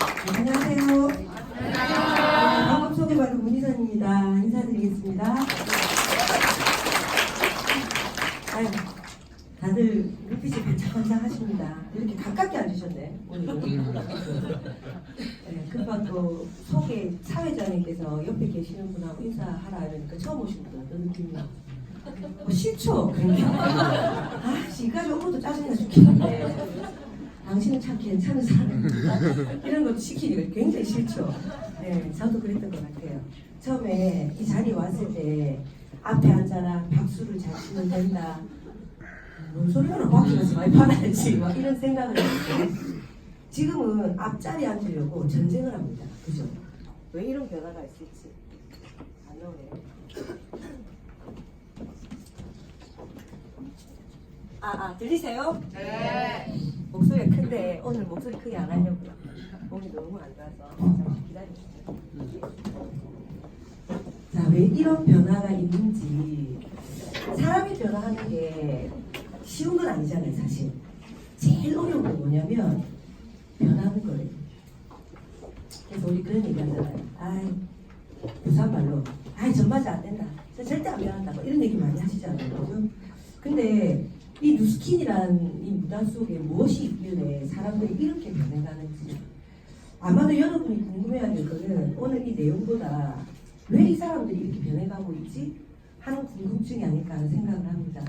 안녕하세요. 방금 소개받은 문희선입니다. 인사드리겠습니다. 아유, 다들 눈빛이 반짝반짝 하십니다. 이렇게 가깝게 앉으셨네, 오늘. 네, 금방 또 소개 사회자님께서 옆에 계시는 분하고 인사하라 이러니까 처음 오신 분 어떤 느낌이야? 싫죠? 그러니까. 아, 지금까지 온 것도 짜증나 죽겠는데. 당신은 참 괜찮은 사람입니다. 이런 것도 시키기가 굉장히 싫죠. 네, 저도 그랬던 것 같아요. 처음에 이 자리에 왔을 때 앞에 앉아라, 박수를 잘 치면 된다. 뭔 소리야, 박수에서 많이 받아야지. 막 이런 생각을 했는데 지금은 앞자리에 앉으려고 전쟁을 합니다. 그죠? 왜 이런 변화가 있을지. 안 나오네요. 들리세요? 네. 목소리가 큰데 오늘 목소리 크게 안 하려고요. 몸이 너무 안 좋아서 잠시 기다려주세요. 자, 왜 이런 변화가 있는지. 사람이 변화하는 게 쉬운 건 아니잖아요, 사실. 제일 어려운 건 뭐냐면 변하는 거예요. 그래서 우리 그런 얘기 하잖아요. 아이, 부산말로 아이, 전맞아 안 된다. 저 절대 안 변한다. 이런 얘기 많이 하시잖아요. 그죠? 근데 이 누스킨이라는 이 무단 속에 무엇이 있길래 사람들이 이렇게 변해가는지 아마도 여러분이 궁금해야 될 거는 오늘 이 내용보다 왜 이 사람들이 이렇게 변해가고 있지? 하는 궁금증이 아닐까 하는 생각을 합니다.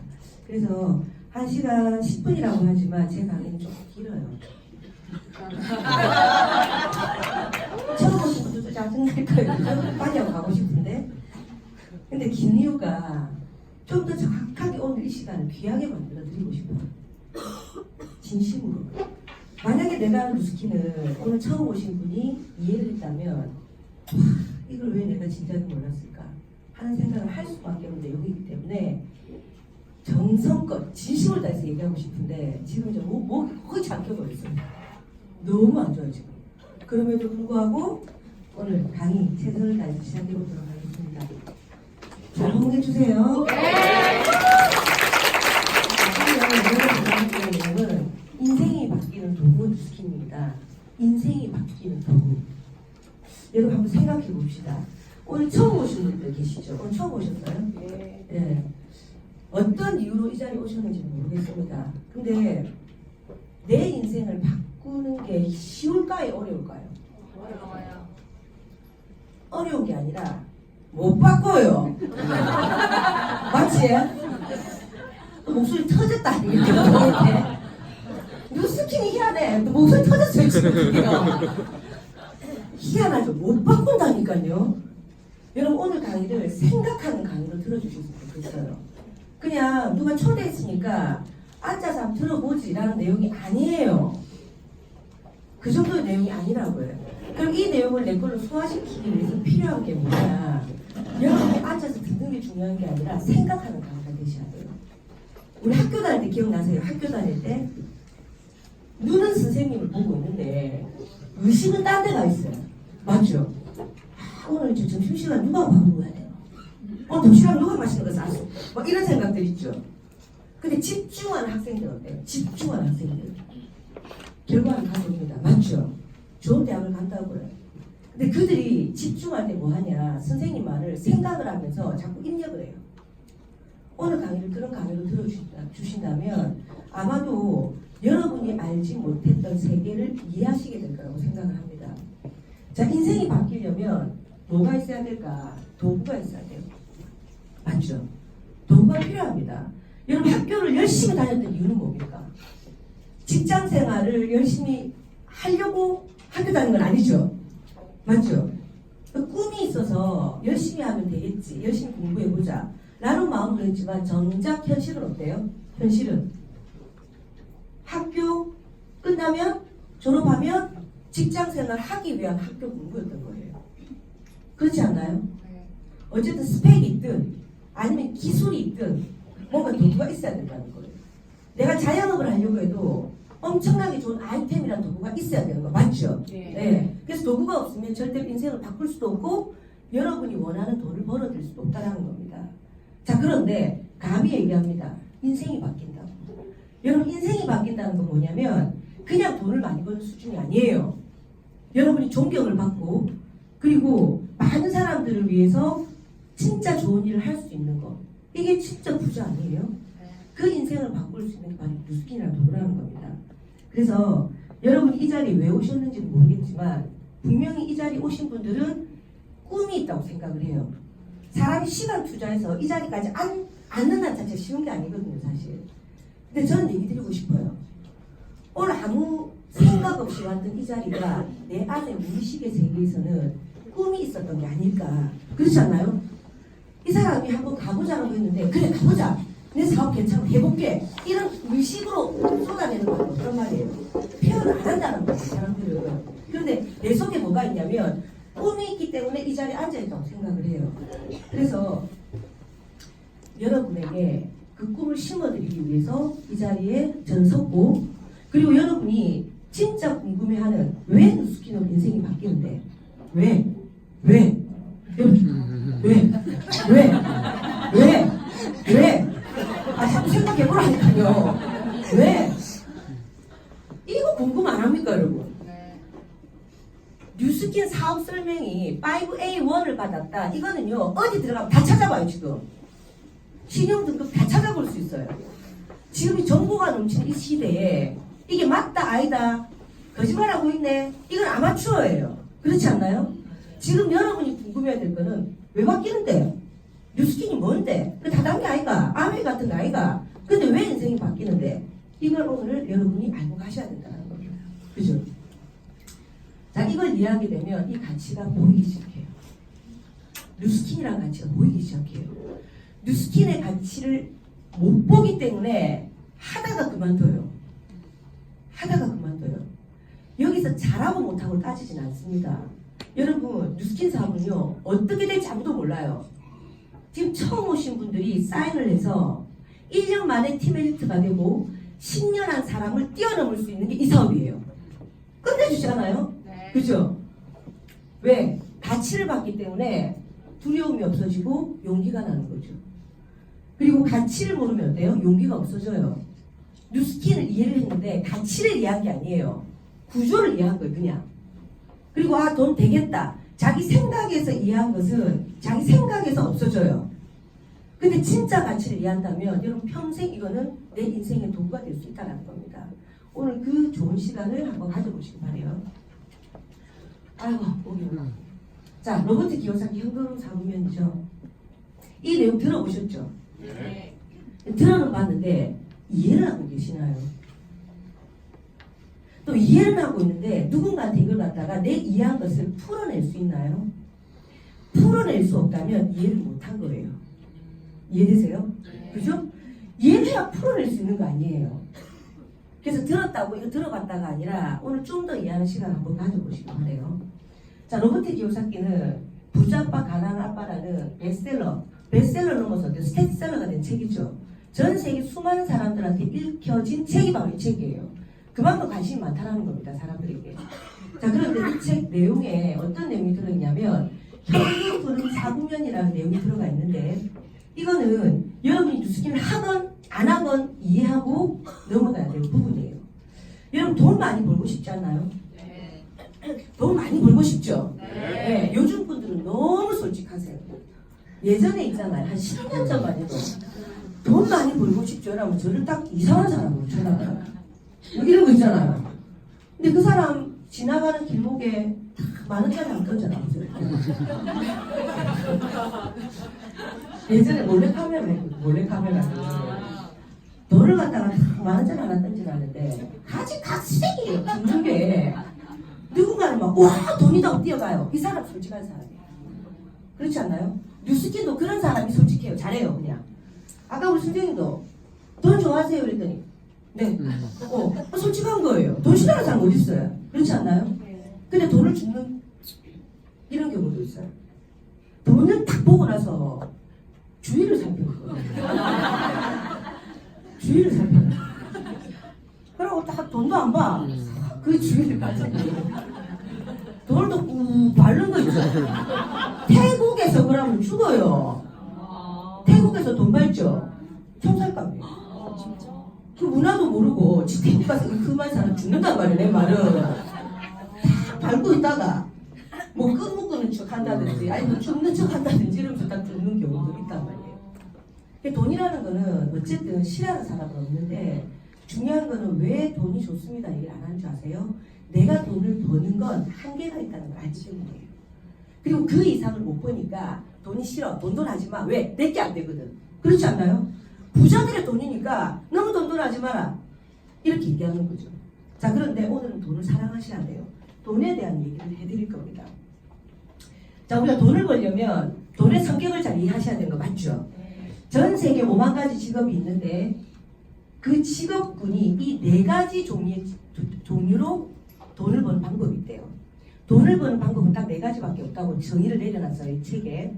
그래서 1시간 10분이라고 하지만 제 강의는 조금 길어요. 처음 오신 분들도 짜증날 거예요. 빨리 하고 가고 싶은데. 근데 긴 이유가 좀 더 정확하게 오늘 이 시간을 귀하게 만들어 드리고 싶어요. 진심으로. 만약에 내가 하는 루스킨을 오늘 처음 오신 분이 이해를 했다면 이걸 왜 내가 진작에 몰랐을까 하는 생각을 할 수밖에 없는 내용이기 때문에 정성껏 진심을 다해서 얘기하고 싶은데 지금 이제 목이 거의 잠겨버렸어요. 너무 안 좋아요 지금. 그럼에도 불구하고 오늘 강의 최선을 다해서 시작해보도록 하겠습니다. 잘 호응해주세요. 오늘 인생이 바뀌는 도구 루스킨입니다. 인생이 바뀌는 도구. 여러분 한번 생각해 봅시다. 오늘 처음 오신 분들 계시죠? 오늘 처음 오셨어요? 네. 네. 어떤 이유로 이 자리에 오셨는지 모르겠습니다. 근데 내 인생을 바꾸는 게 쉬울까요? 어려울까요? 어려워요. 어려운 게 아니라 못 바꿔요. 맞지? 목소리 터졌다. 이렇게 뉴스킨이 희한해. 목소리 터졌어요 지금. 희한하죠. 못 바꾼다니까요. 여러분 오늘 강의를 생각하는 강의로 들어주셨으면 좋겠어요. 그냥 누가 초대했으니까 앉아서 한번 들어보지라는 내용이 아니에요. 그 정도의 내용이 아니라고요. 그럼 이 내용을 내 걸로 소화시키기 위해서 필요한 게 뭐냐? 여러분이 앉아서 듣는 게 중요한 게 아니라 생각하는 강의가 되셔야 돼요. 우리 학교 다닐 때 기억나세요? 학교 다닐 때 눈은 선생님을 보고 있는데 의식은 딴 데가 있어요. 맞죠? 오늘 저 점심시간 누가 밥 먹어야 돼요? 도시락 누가 맛있는 거 쌌어? 막 이런 생각들 있죠. 근데 집중하는 학생들 어때요? 집중하는 학생들 결과는 가져옵니다. 맞죠? 좋은 대학을 간다고요. 근데 그들이 집중할 때 뭐 하냐? 선생님 말을 생각을 하면서 자꾸 입력을 해요. 오늘 강의를 그런 강의로 들어주신다면 아마도 여러분이 알지 못했던 세계를 이해하시게 될 거라고 생각을 합니다. 자, 인생이 바뀌려면 뭐가 있어야 될까? 도구가 있어야 돼요. 맞죠? 도구가 필요합니다. 여러분 학교를 열심히 다녔던 이유는 뭡니까? 직장 생활을 열심히 하려고 학교 다닌 건 아니죠. 맞죠? 꿈이 있어서 열심히 하면 되겠지. 열심히 공부해보자. 라는 마음으로 했지만 정작 현실은 어때요? 현실은 학교 끝나면 졸업하면 직장 생활 하기 위한 학교 공부였던 거예요. 그렇지 않나요? 네. 어쨌든 스펙이 있든 아니면 기술이 있든 뭔가 도구가 있어야 된다는 거예요. 내가 자영업을 하려고 해도 엄청나게 좋은 아이템이란 도구가 있어야 되는 거 맞죠? 네. 네. 그래서 도구가 없으면 절대 인생을 바꿀 수도 없고 여러분이 원하는 돈을 벌어들일 수도 없다는 겁니다. 자, 그런데 감히 얘기합니다. 인생이 바뀐다고. 여러분 인생이 바뀐다는 건 뭐냐면 그냥 돈을 많이 버는 수준이 아니에요. 여러분이 존경을 받고 그리고 많은 사람들을 위해서 진짜 좋은 일을 할 수 있는 거. 이게 진짜 부자 아니에요? 그 인생을 바꿀 수 있는 게 바로 뉴스킨이라는 도구라는 겁니다. 그래서 여러분이 이 자리에 왜 오셨는지는 모르겠지만 분명히 이 자리에 오신 분들은 꿈이 있다고 생각을 해요. 사람이 시간 투자해서 이 자리까지 앉는다는 자체가 쉬운 게 아니거든요, 사실. 근데 저는 얘기 드리고 싶어요. 오늘 아무 생각 없이 왔던 이 자리가 내 안에 무의식의 세계에서는 꿈이 있었던 게 아닐까. 그렇지 않나요? 이 사람이 한번 가보자고 했는데 그래 가보자. 내 사업 괜찮아 해볼게. 이런 의식으로 쏟아내는 건 없단 말이에요. 표현을 안 한다는 거예요, 사람들은. 그런데 내 속에 뭐가 있냐면 꿈이 있기 때문에 이 자리에 앉아있다고 생각을 해요. 그래서 여러분에게 그 꿈을 심어드리기 위해서 이 자리에 저는 섰고 그리고 여러분이 진짜 궁금해하는 왜 뉴스킨으로 인생이 바뀌는데 왜? 여러분 왜? 아 자꾸 생각해보라니까요. 왜? 이거 궁금 안 합니까 여러분? 뉴스킨 사업 설명이 5A1을 받았다. 이거는요 어디 들어가면 다 찾아봐요. 지금 신용등급 다 찾아볼 수 있어요. 지금 이 정보가 넘치는 이 시대에 이게 맞다 아니다 거짓말하고 있네. 이건 아마추어예요. 그렇지 않나요? 지금 여러분이 궁금해야 될 거는 왜 바뀌는데? 뉴스킨이 뭔데? 그 다단계 아이가? 아메 같은 거 아이가? 근데 왜 인생이 바뀌는데? 이걸 오늘 여러분이 알고 가셔야 된다는 겁니다. 그죠? 자, 이걸 이해하게 되면 이 가치가 보이기 시작해요. 뉴스킨이라는 가치가 보이기 시작해요. 뉴스킨의 가치를 못 보기 때문에 하다가 그만둬요. 여기서 잘하고 못하고 따지진 않습니다. 여러분, 뉴스킨 사업은요, 어떻게 될지 아무도 몰라요. 지금 처음 오신 분들이 사인을 해서 1년 만에 팀 엘리트가 되고 10년 한 사람을 뛰어넘을 수 있는 게 이 사업이에요. 끝내주잖아요? 네. 그죠? 왜? 가치를 받기 때문에 두려움이 없어지고 용기가 나는 거죠. 그리고 가치를 모르면 어때요? 용기가 없어져요. 뉴스킨을 이해를 했는데 가치를 이해한 게 아니에요. 구조를 이해한 거예요, 그냥. 그리고 아, 돈 되겠다. 자기 생각에서 이해한 것은 자기 생각에서 없어져요. 근데 진짜 가치를 이해한다면 여러분 평생 이거는 내 인생의 도구가 될 수 있다는 겁니다. 오늘 그 좋은 시간을 한번 가져보시기 바래요. 아이고, 오기 올라. 자, 로버트 기요사키 현금 사부면이죠. 이 내용 들어보셨죠? 네. 들어는 봤는데 이해를 하고 계시나요? 또 이해를 하고 있는데 누군가한테 이걸 갖다가 내 이해한 것을 풀어낼 수 있나요? 풀어낼 수 없다면 이해를 못한 거예요. 이해되세요? 그죠? 이해해야 풀어낼 수 있는 거 아니에요. 그래서 들었다고 이거 들어봤다가 아니라 오늘 좀 더 이해하는 시간 한번 가져보시기 바래요. 자, 로버트 기요사키는 부자 아빠 가난한 아빠라는 베스트셀러 넘어서 스테디셀러가 된 책이죠. 전 세계 수많은 사람들한테 읽혀진 책이 바로 이 책이에요. 그만큼 관심이 많다는 겁니다, 사람들에게. 자, 그런데 이 책 내용에 어떤 내용이 들어있냐면 현금 흐름 사국면이라는 내용이 들어가 있는데 이거는 여러분이 뉴스킨을 하건 안 하건 이해하고 넘어가야 될 부분이에요. 여러분 돈 많이 벌고 싶지 않나요? 네. 돈 많이 벌고 싶죠? 네. 네, 요즘 분들은 너무 솔직하세요. 예전에 있잖아요. 한 10년 전만 해도 돈 많이 벌고 싶죠? 라면 저를 딱 이상한 사람으로 쳐다봐요. 뭐 이런 거 있잖아요. 근데 그 사람 지나가는 길목에 딱 10,000원짜리 안 던져놔. 예전에 몰래카메라 돈을 갖다가 딱 10,000원짜리 하나 던져놨는데 각색이에요. 듣는 게 누군가는 막 와 돈이다 하고 뛰어가요. 이 사람 솔직한 사람이에요. 그렇지 않나요? 뉴스킨도 그런 사람이 솔직해요. 잘해요 그냥. 아까 우리 선생님도 돈 좋아하세요 그랬더니 네. 솔직한 거예요. 돈 싫어하는 사람 어디 있어요? 그렇지 않나요? 근데 돈을 주는 이런 경우도 있어요. 돈을 딱 보고 나서 주위를 살펴요. 주위를 살펴요. 그러고 딱 돈도 안 봐. 그 주위를 가잖아요. 돈도 꾹 바른 거 있어요. 태국에서 그러면 죽어요. 태국에서 돈 밟죠? 총살감이에요. 그 문화도 모르고 태국 가서 그만 사람 죽는단 말이에요. 내 말은 다 밟고 줬다가 뭐 끈 묶는 척 한다든지 아니 뭐 죽는 척 한다든지 이러면서 딱 죽는 경우도 있단 말이에요. 돈이라는 거는 어쨌든 싫어하는 사람은 없는데 중요한 거는 왜 돈이 좋습니다 얘기를 안 하는 줄 아세요? 내가 돈을 버는 건 한계가 있다는 걸 알기 때문이에요. 그리고 그 이상을 못 버니까 돈이 싫어. 돈돈 하지 마. 왜? 내게 안 되거든. 그렇지 않나요? 부자들의 돈이니까 너무 돈돈 하지 마라. 이렇게 얘기하는 거죠. 자, 그런데 오늘은 돈을 사랑하셔야 돼요. 돈에 대한 얘기를 해드릴 겁니다. 자, 우리가 돈을 벌려면 돈의 성격을 잘 이해하셔야 되는 거 맞죠? 전 세계 5만 가지 직업이 있는데 그 직업군이 이 4가지 종류로 돈을 버는 방법이 있대요. 돈을 버는 방법은 딱 4가지밖에 없다고 정의를 내려놨어요. 이 책에.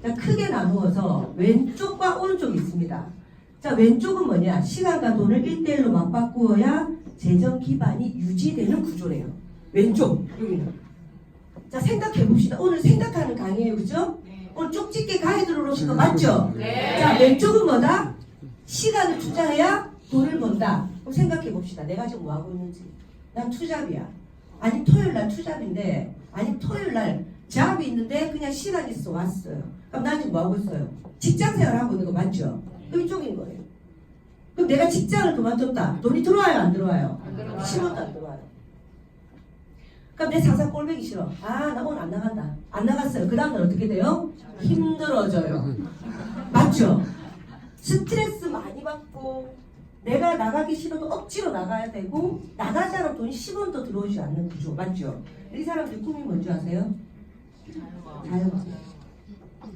자, 크게 나누어서 왼쪽과 오른쪽이 있습니다. 자, 왼쪽은 뭐냐? 시간과 돈을 1대1로 맞바꾸어야 재정 기반이 유지되는 구조래요. 왼쪽, 여기는. 자, 생각해봅시다. 오늘 생각하는 강의예요. 그죠? 오늘 쪽집게 가이드로 오신 거 맞죠? 네. 자, 왼쪽은 뭐다? 시간을 투자해야 돈을 번다. 그럼 생각해봅시다. 내가 지금 뭐 하고 있는지. 난 투잡이야. 아니 토요일 날 투잡인데 아니 토요일 날 잡이 있는데 그냥 시간 있어 왔어요. 그럼 나 지금 뭐 하고 있어요? 직장 생활 하고 있는 거 맞죠? 그럼 이쪽인 거예요. 그럼 내가 직장을 그만뒀다. 돈이 들어와요 안 들어와요? 안 들어와요. 10원도 안 들어와요. 그럼 내 상사 꼴보기 싫어. 아, 나 오늘 안 나간다. 안 나갔어요. 그 다음날 어떻게 돼요? 힘들어져요. 맞죠? 스트레스 많이 받고 내가 나가기 싫어도 억지로 나가야 되고 나가지 않으면 돈이 10원도 들어오지 않는 구조 맞죠? 이 사람들 꿈이 뭔지 아세요? 자영업.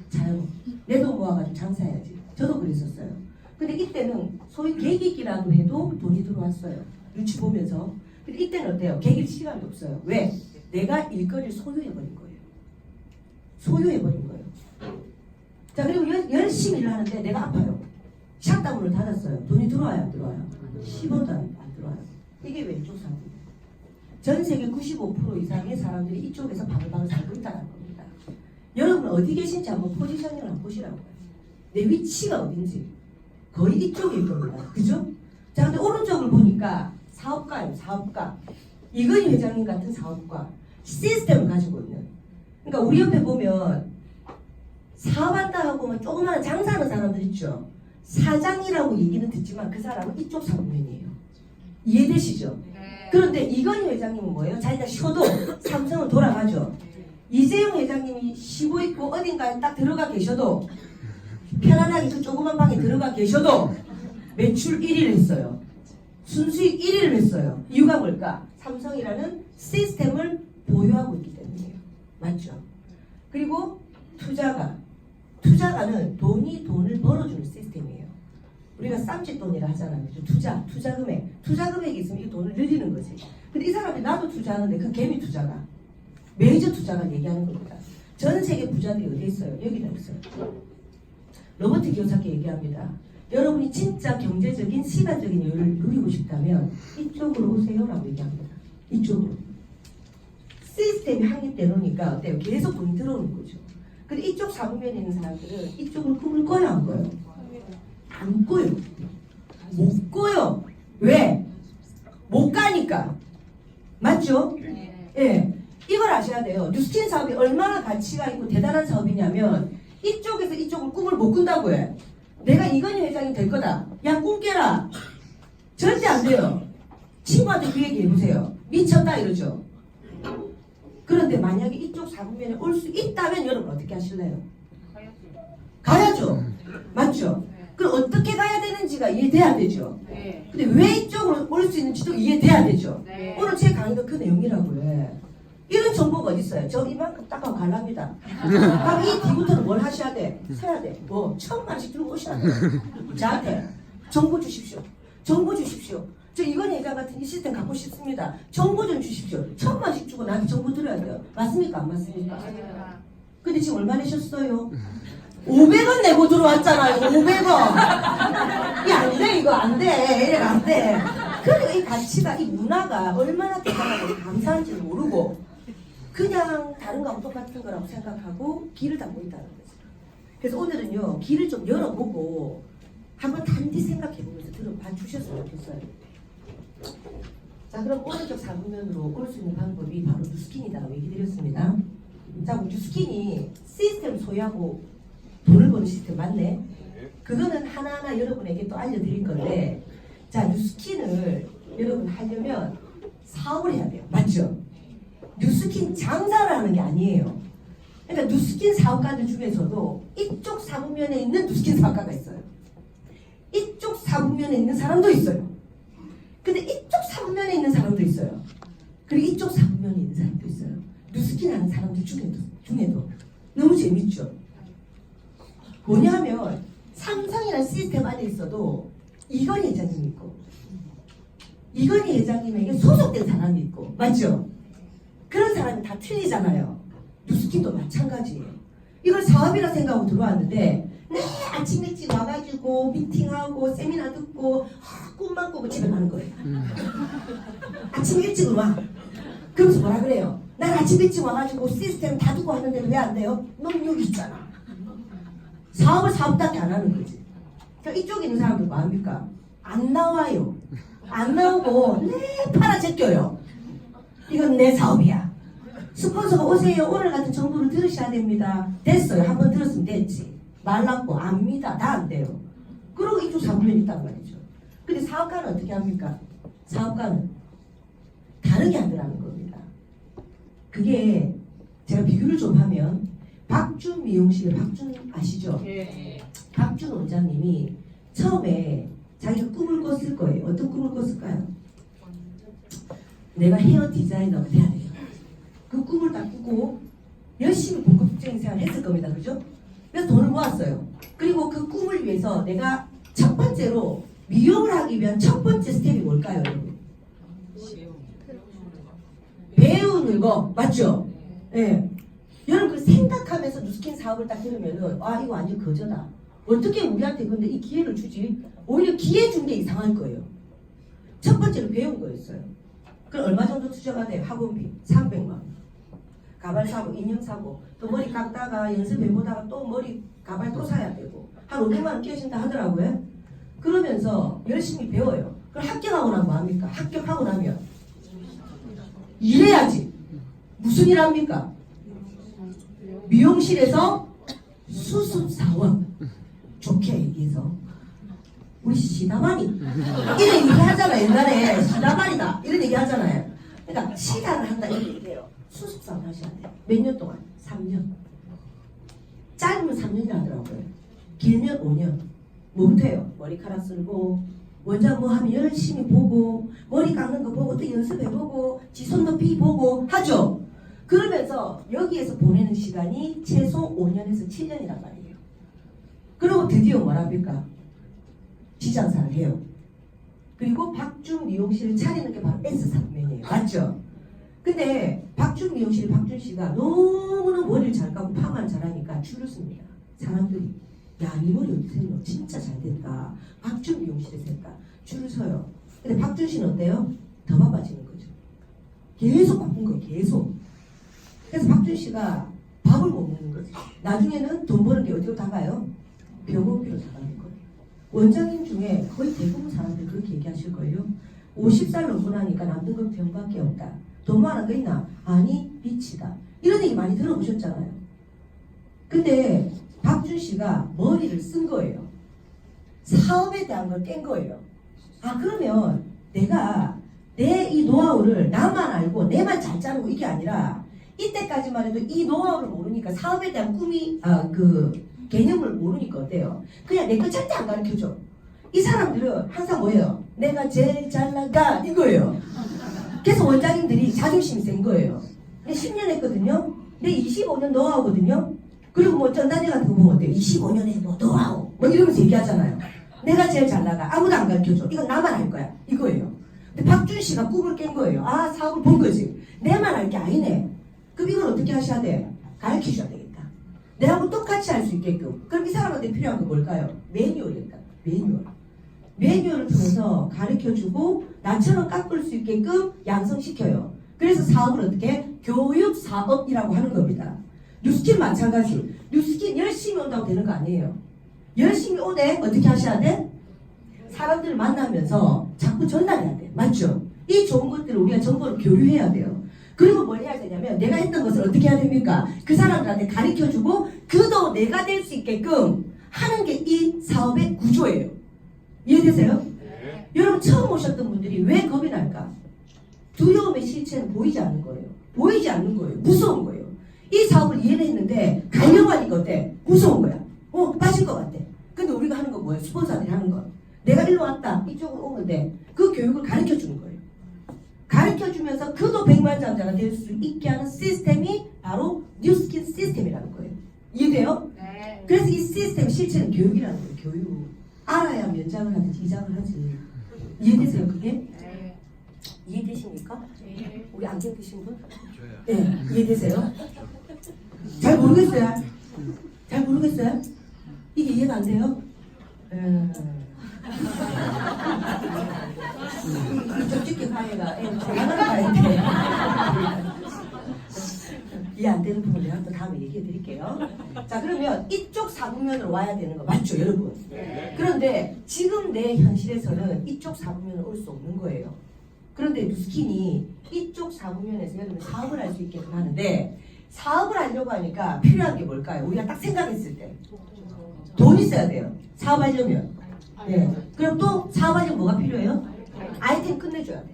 자영업. 내 돈 모아가지고 장사해야지. 저도 그랬었어요. 근데 이때는 소위 계기기라도 해도 돈이 들어왔어요. 눈치 보면서. 근데 이때는 어때요? 계길 시간이 없어요. 왜? 내가 일거리를 소유해버린 거예요. 소유해버린 거예요. 자, 그리고 열심히 일을 하는데 내가 아파요. 샷다문을 닫았어요. 돈이 들어와요 안 들어와요? 10원도 안 들어와요. 이게 왼쪽 사람. 전 세계 95% 이상의 사람들이 이쪽에서 방방을 살고 있다는 겁니다. 여러분 어디 계신지 한번 포지션을 한번 보시라고요. 내 위치가 어딘지. 거의 이쪽일 겁니다. 그죠? 자, 근데 오른쪽을 보니까 사업가예요. 사업가. 이건희 회장님 같은 사업가. 시스템을 가지고 있는. 그러니까 우리 옆에 보면 사업한다 하고 조그마한 장사하는 사람들 있죠. 사장이라고 얘기는 듣지만 그 사람은 이쪽 사업면이에요. 이해되시죠? 네. 그런데 이건희 회장님은 뭐예요? 자기가 쉬어도 삼성은 돌아가죠. 이재용 회장님이 쉬고 있고 어딘가에 딱 들어가 계셔도 편안하게 그 조그만 방에 들어가 계셔도 매출 1위를 했어요. 순수익 1위를 했어요. 이유가 뭘까? 삼성이라는 시스템을 보유하고 있기 때문이에요. 맞죠? 그리고 투자가는 돈이 돈을 벌어주는 시스템이에요. 우리가 쌈짓돈이라 하잖아요. 투자 금액이 있으면 이 돈을 늘리는 거지. 근데 이 사람들이 나도 투자하는데 그 개미 투자가 메이저 투자가 얘기하는 겁니다. 전 세계 부자들이 어디 있어요? 여기다 있어요. 로버트 기요사키 얘기합니다. 여러분이 진짜 경제적인 시간적인 여유를 누리고 싶다면 이쪽으로 오세요라고 얘기합니다. 이쪽으로. 시스템이 확립돼 놓으니까 어때요? 계속 돈이 들어오는 거죠. 근데 이쪽 사무면에 있는 사람들은 이쪽을 꿈을 꿔요 안 꿔요? 안 꿔요. 못 꿔요. 왜? 못 가니까. 맞죠? 네. 예. 이걸 아셔야 돼요. 뉴스틴 사업이 얼마나 가치가 있고 대단한 사업이냐면 이쪽에서 이쪽을 꿈을 못 꾼다고 해. 내가 이건희 회장이 될 거다. 야, 꿈 깨라. 절대 안 돼요. 친구한테 그 얘기 해보세요. 미쳤다 이러죠. 그런데 만약에 이쪽 사무면에 올 수 있다면 여러분 어떻게 하실래요? 가야죠. 맞죠? 그럼 어떻게 가야 되는지가 이해돼야 되죠. 네. 근데 왜 이쪽으로 올 수 있는지도 이해돼야 되죠. 네. 오늘 제 강의가 그 내용이라고 해. 이런 정보가 어디 있어요? 저 이만큼 딱 갈랍니다. 그럼 이 뒤부터는 뭘 하셔야 돼? 사야 돼. 뭐 1,000만원씩 들고 오셔야 돼. 저한테 정보 주십시오. 정보 주십시오. 저 이건희 회장 같은 이 시스템 갖고 싶습니다. 정보 좀 주십시오. 1,000만원씩 주고 나한테 정보 드려야 돼요. 맞습니까? 안 맞습니까? 근데 지금 얼마 내셨어요? 500원 내고 들어왔잖아요. 500원. 이게 안 돼. 이거 안 돼. 이래 안 돼. 그러니까 이 가치가 이 문화가 얼마나 대단하고 감사한지 모르고 그냥 다른 거하고 똑같은 거라고 생각하고 길을 닫고 있다는 거죠. 그래서 오늘은요 길을 좀 열어보고 한번 단디 생각해보면서 들어봐 주셨으면 좋겠어요. 자, 그럼 오른쪽 4분면으로 올 수 있는 방법이 바로 뉴스킨이다라고 얘기 드렸습니다. 자, 뉴스킨이 시스템 소유하고 돈을 버는 시스템 맞네? 그거는 하나하나 여러분에게 또 알려드릴 건데, 자, 뉴스킨을 여러분 하려면 사업을 해야 돼요. 맞죠? 뉴스킨 장사를 하는 게 아니에요. 그러니까 뉴스킨 사업가들 중에서도 이쪽 4분면에 있는 뉴스킨 사업가가 있어요. 이쪽 4분면에 있는 사람도 있어요. 근데 이쪽 4분면에 있는 사람도 있어요. 그리고 이쪽 4분면에 있는 사람도 있어요. 뉴스킨 하는 사람들 중에도 너무 재밌죠? 뭐냐면 삼성이라는 시스템 안에 있어도 이건희 회장님이 있고 이건희 회장님에게 소속된 사람이 있고 맞죠? 그런 사람이 다 틀리잖아요. 뉴스킨도 마찬가지예요. 이걸 사업이라 생각하고 들어왔는데 네, 아침 일찍 와가지고 미팅하고 세미나 듣고 꿈만 꾸고 집에 가는 거예요. 아침 일찍 와. 그러면서 뭐라 그래요? 난 아침 일찍 와가지고 시스템 다 두고 하는데 왜 안 돼요? 넌 여기 있잖아. 사업을 사업답게 안 하는 거지. 그러니까 이쪽에 있는 사람들 뭐 합니까? 안 나와요. 안 나오고 네 팔아 제껴요. 이건 내 사업이야. 스폰서가 오세요. 오늘 같은 정보를 들으셔야 됩니다. 됐어요. 한번 들었으면 됐지. 말랐고 압니다. 다 안 돼요. 그러고 이쪽 4분면이 있단 말이죠. 근데 사업가는 어떻게 합니까? 사업가는 다르게 하더라는 겁니다. 그게 제가 비교를 좀 하면 박준 미용실, 박준 아시죠? 박준 원장님이 처음에 자기가 꿈을 꿨을 거예요. 어떤 꿈을 꿨을까요? 내가 헤어 디자이너가 돼야 돼요. 그 꿈을 딱 꾸고 열심히 본격적인 생활을 했을 겁니다. 그죠? 그래서 돈을 모았어요. 그리고 그 꿈을 위해서 내가 첫 번째로 미용을 하기 위한 첫 번째 스텝이 뭘까요, 여러분? 배우는 거 맞죠? 예. 네. 여러분 그 생각하면서 뉴스킨 사업을 딱 들으면은 아 이거 완전 거저다. 어떻게 우리한테 근데 이 기회를 주지? 오히려 기회 준 게 이상할 거예요. 첫 번째로 배운 거였어요. 그럼 얼마 정도 투자가 돼요? 학원비 300만 원. 가발 사고, 인형 사고, 또 머리 깎다가 연습해보다가 또 머리 가발 또 사야 되고 한 500만 원 끼어진다 하더라고요. 그러면서 열심히 배워요. 그럼 합격하고 나면 뭐합니까? 합격하고 나면 일해야지. 무슨 일 합니까? 미용실에서 수습사원. 좋게 얘기해서 우리 시다마니 이런 얘기 하잖아. 옛날에 시다마니다 이런 얘기 하잖아요. 그러니까 시다를 한다 이런 얘기해요. 수습사원 하셔야 돼요. 몇 년 동안? 3년. 짧으면 3년이라 하더라고요. 길면 5년. 뭐부터 해요? 머리카락 쓸고 원장 뭐 하면 열심히 보고 머리 깎는 거 보고 또 연습해보고 지손 높이 보고 하죠. 그러면서 여기에서 보내는 시간이 최소 5년에서 7년이란 말이에요. 그리고 드디어 뭐랍니까? 지장사를 해요. 그리고 박준 미용실을 차리는 게 바로 S3면이에요. 맞죠? 근데 박준 미용실 박준 씨가 너무나 머리를 잘 깎고 파마를 잘하니까 줄을 씁니다. 사람들이 야, 이 머리 어디서 했노? 진짜 잘 됐다. 박준 미용실에서 했다. 줄을 서요. 근데 박준 씨는 어때요? 더 바빠지는 거죠. 계속 바쁜 거예요. 계속. 그래서 박준 씨가 밥을 못 먹는 거죠. 나중에는 돈 버는 게 어디로 다 가요? 병원비로 다 가는 거예요. 원장님 중에 거의 대부분 사람들 그렇게 얘기하실 거예요. 50살 넘고 나니까 남는 건 병밖에 없다. 돈 많은 거 있나? 아니, 빛이다. 이런 얘기 많이 들어보셨잖아요. 근데 박준 씨가 머리를 쓴 거예요. 사업에 대한 걸 깬 거예요. 아, 그러면 내가 내 이 노하우를 나만 알고 내만 잘 짜는 거 이게 아니라 이때까지만 해도 이 노하우를 모르니까 사업에 대한 꿈이 개념을 모르니까 어때요? 그냥 내 거 절대 안 가르쳐줘. 이 사람들은 항상 뭐예요? 내가 제일 잘 나가 이거예요. 그래서 원장님들이 자존심이 센 거예요. 근데 10년 했거든요. 근데 25년 노하우거든요. 그리고 뭐 전단지 같은 거 보면 어때요? 25년에 뭐 노하우 뭐 이러면서 얘기하잖아요. 내가 제일 잘 나가. 아무도 안 가르쳐줘. 이건 나만 할 거야. 이거예요. 근데 박준 씨가 꿈을 깬 거예요. 아, 사업을 본 거지. 내만 할 게 아니네. 그럼 이걸 어떻게 하셔야 돼? 가르쳐줘야 되겠다. 내하고 똑같이 할 수 있게끔. 그럼 이 사람한테 필요한 건 뭘까요? 매뉴얼이다. 매뉴얼. 매뉴얼을 통해서 가르쳐주고 나처럼 깎을 수 있게끔 양성시켜요. 그래서 사업을 어떻게? 교육사업이라고 하는 겁니다. 뉴스킨 마찬가지. 뉴스킨 열심히 온다고 되는 거 아니에요. 열심히 오되 어떻게 하셔야 돼? 사람들을 만나면서 자꾸 전달해야 돼. 맞죠? 이 좋은 것들을 우리가 정보를 교류해야 돼요. 그리고 뭘 해야 되냐면 내가 했던 것을 어떻게 해야 됩니까? 그 사람들한테 가르쳐주고 그도 내가 될 수 있게끔 하는 게 이 사업의 구조예요. 이해되세요? 네. 여러분 처음 오셨던 분들이 왜 겁이 날까? 두려움의 실체는 보이지 않는 거예요. 보이지 않는 거예요. 무서운 거예요. 이 사업을 이해를 했는데 가려고 하니까 어때? 무서운 거야. 빠질 것 같아. 근데 우리가 하는 건 뭐예요? 스폰서들이 하는 거. 내가 일로 왔다. 이쪽으로 오면 돼. 그 교육을 가르쳐 주는 거예요. 가르쳐 주면서 그도 백만장자가 될 수 있게 하는 시스템이 바로 뉴스킨 시스템이라는 거예요. 이해돼요? 네. 그래서 이 시스템 실체는 교육이라는 거예요. 교육. 알아야 면장을 하든지 이장을 하지. 이해되세요? 그게? 네. 이해되십니까? 네. 우리 안경 드신 분? 저요. 네. 이해되세요? 잘 모르겠어요? 잘 모르겠어요? 이게 이해가 안 돼요? 이쪽 찍기 가해가 전화를 가야 돼. 이해 안 되는 부분 내가 또 다음에 얘기해 드릴게요. 자, 그러면 이쪽 사분면으로 와야 되는 거 맞죠, 여러분? 네. 그런데 지금 내 현실에서는 이쪽 사분면으로 올 수 없는 거예요. 그런데 뉴스킨이 이쪽 사분면에서 여러분 사업을 할 수 있게끔 하는데 사업을 하려고 하니까 필요한 게 뭘까요? 우리가 딱 생각했을 때 돈 있어야 돼요. 사업하려면. 네. 그럼 또 사업하려면 뭐가 필요해요? 아이템 끝내줘야 돼.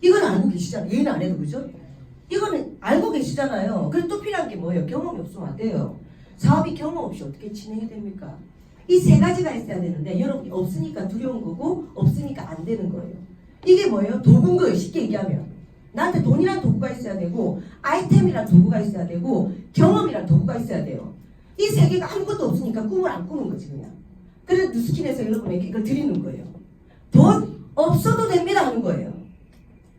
이건 알고 계시잖아요. 얘는 안 해도 그죠? 이거는 알고 계시잖아요. 그럼 또 필요한 게 뭐예요? 경험이 없으면 안 돼요. 사업이 경험 없이 어떻게 진행이 됩니까? 이 세 가지가 있어야 되는데 여러분이 없으니까 두려운 거고 없으니까 안 되는 거예요. 이게 뭐예요? 도구인 거예요. 쉽게 얘기하면. 나한테 돈이란 도구가 있어야 되고 아이템이란 도구가 있어야 되고 경험이란 도구가 있어야 돼요. 이 세 개가 아무것도 없으니까 꿈을 안 꾸는 거지 그냥. 그래서 뉴스킨에서 여러분에게 이걸 드리는 거예요. 돈 없어도 됩니다 하는 거예요.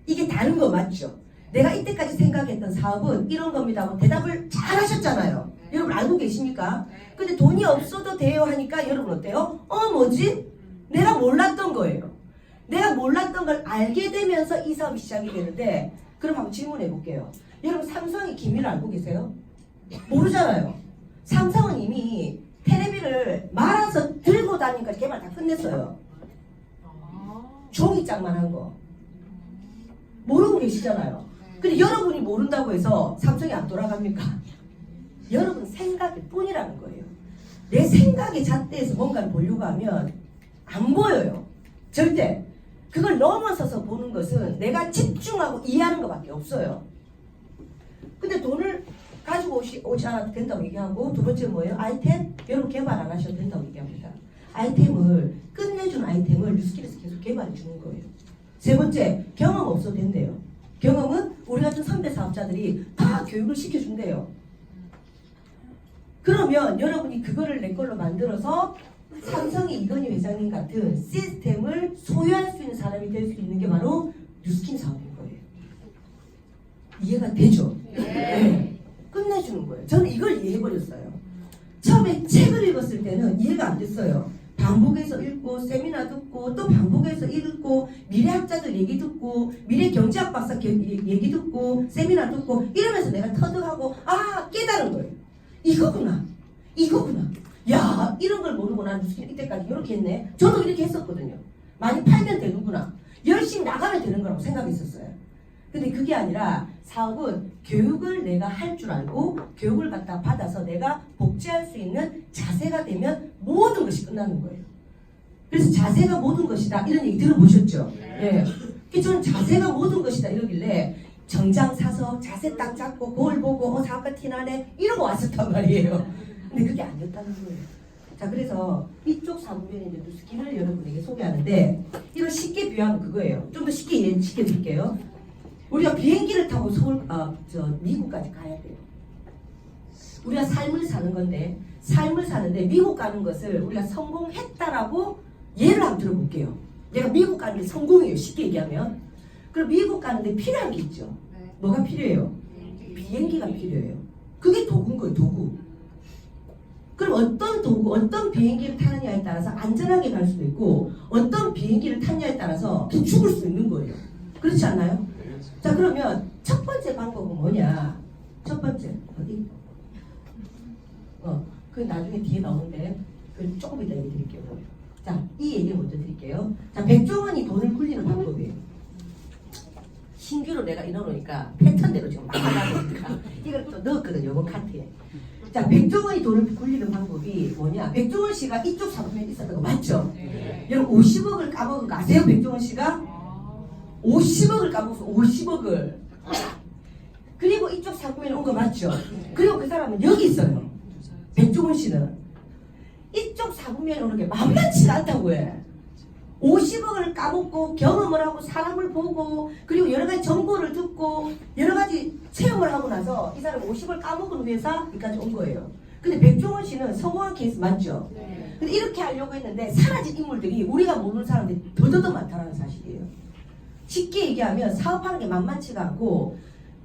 이게 다른 거 맞죠? 내가 이때까지 생각했던 사업은 이런 겁니다 하고 대답을 잘 하셨잖아요. 여러분 알고 계십니까? 근데 돈이 없어도 돼요 하니까 여러분 어때요? 뭐지? 내가 몰랐던 거예요. 내가 몰랐던 걸 알게 되면서 이 사업이 시작이 되는데 그럼 한번 질문해 볼게요. 여러분 삼성의 기밀을 알고 계세요? 모르잖아요. 삼성은 이미 테레비를 말아서 들고 다니니까 개발 다 끝냈어요. 종이장만 한 거. 모르고 계시잖아요. 근데 여러분이 모른다고 해서 삼성이 안 돌아갑니까? 여러분 생각일 뿐이라는 거예요. 내 생각의 잣대에서 뭔가를 보려고 하면 안 보여요. 절대. 그걸 넘어서서 보는 것은 내가 집중하고 이해하는 것밖에 없어요. 근데 돈을 가지고 오지 않아도 된다고 얘기하고 두 번째 뭐예요? 아이템? 여러분 개발 안 하셔도 된다고 얘기합니다. 아이템을 끝내준 아이템을 뉴스킬에서 계속 개발해 주는 거예요. 세 번째, 경험 없어도 된대요. 경험은 우리 같은 선배 사업자들이 다 교육을 시켜준대요. 그러면 여러분이 그거를 내 걸로 만들어서 삼성의 이건희 회장님 같은 시스템을 소유할 수 있는 사람이 될 수 있는 게 바로 뉴스킨 사업인 거예요. 이해가 되죠? 네. 끝내주는 거예요. 저는 이걸 이해해버렸어요. 처음에 책을 읽었을 때는 이해가 안 됐어요. 반복해서 읽고 세미나 듣고 또 반복해서 읽고 미래학자들 얘기 듣고 미래 경제학 박사 얘기 듣고 세미나 듣고 이러면서 내가 터득하고 깨달은 거예요. 이거구나. 야, 이런 걸 모르고 난 무슨 이때까지 이렇게 했네. 저도 이렇게 했었거든요. 많이 팔면 되는구나. 열심히 나가면 되는 거라고 생각했었어요. 근데 그게 아니라 사업은 교육을 내가 할 줄 알고 교육을 갖다 받아서 내가 복제할 수 있는 자세가 되면 모든 것이 끝나는 거예요. 그래서 자세가 모든 것이다 이런 얘기 들어보셨죠? 네. 저는 자세가 모든 것이다 이러길래 정장 사서 자세 딱 잡고 거울 보고 사업가 티나네 이러고 왔었단 말이에요. 근데 그게 아니었다는 거예요. 자, 그래서 이쪽 사분면에 있는 뉴스킨을 여러분에게 소개하는데 이걸 쉽게 비유하면 그거예요. 좀 더 쉽게 시켜드릴게요. 우리가 비행기를 타고 미국까지 가야 돼요. 우리가 삶을 사는 건데 삶을 사는데 미국 가는 것을 우리가 성공했다라고 예를 한번 들어볼게요. 내가 미국 가는 게 성공이에요. 쉽게 얘기하면. 그럼 미국 가는데 필요한 게 있죠. 뭐가 필요해요? 비행기가 필요해요. 그게 도구인 거예요. 도구. 그럼 어떤 도구, 어떤 비행기를 타느냐에 따라서 안전하게 갈 수도 있고 어떤 비행기를 타느냐에 따라서 죽을 수 있는 거예요. 그렇지 않나요? 자, 그러면 첫 번째 방법은 뭐냐? 첫 번째 어디? 그 나중에 뒤에 나오는데 그 조금 이따 얘기 드릴게요. 자, 이 얘기를 먼저 드릴게요. 자, 백종원이 돈을 굴리는 방법이에요. 신규로 내가 이뤄놓으니까 패턴대로 지금 막 하려니까 이걸 또 넣었거든 요번 카트에. 자, 백종원이 돈을 굴리는 방법이 뭐냐? 백종원 씨가 이쪽 사업에 있었던 거 맞죠? 네. 여러분 50억을 까먹은 거 아세요? 백종원 씨가 50억을 까먹어서 50억을. 그리고 이쪽 상품에 온 거 맞죠? 그리고 그 사람은 여기 있어요. 백종원 씨는 이쪽 사부면에 오는 게 만만치가 않다고 해. 50억을 까먹고 경험을 하고 사람을 보고 그리고 여러 가지 정보를 듣고 여러 가지 체험을 하고 나서 이 사람이 50억을 까먹은 회사 여기까지 온 거예요. 근데 백종원 씨는 성공한 케이스 맞죠? 네. 근데 이렇게 하려고 했는데 사라진 인물들이 우리가 모르는 사람들이 더더더 많다는 사실이에요. 쉽게 얘기하면 사업하는 게 만만치가 않고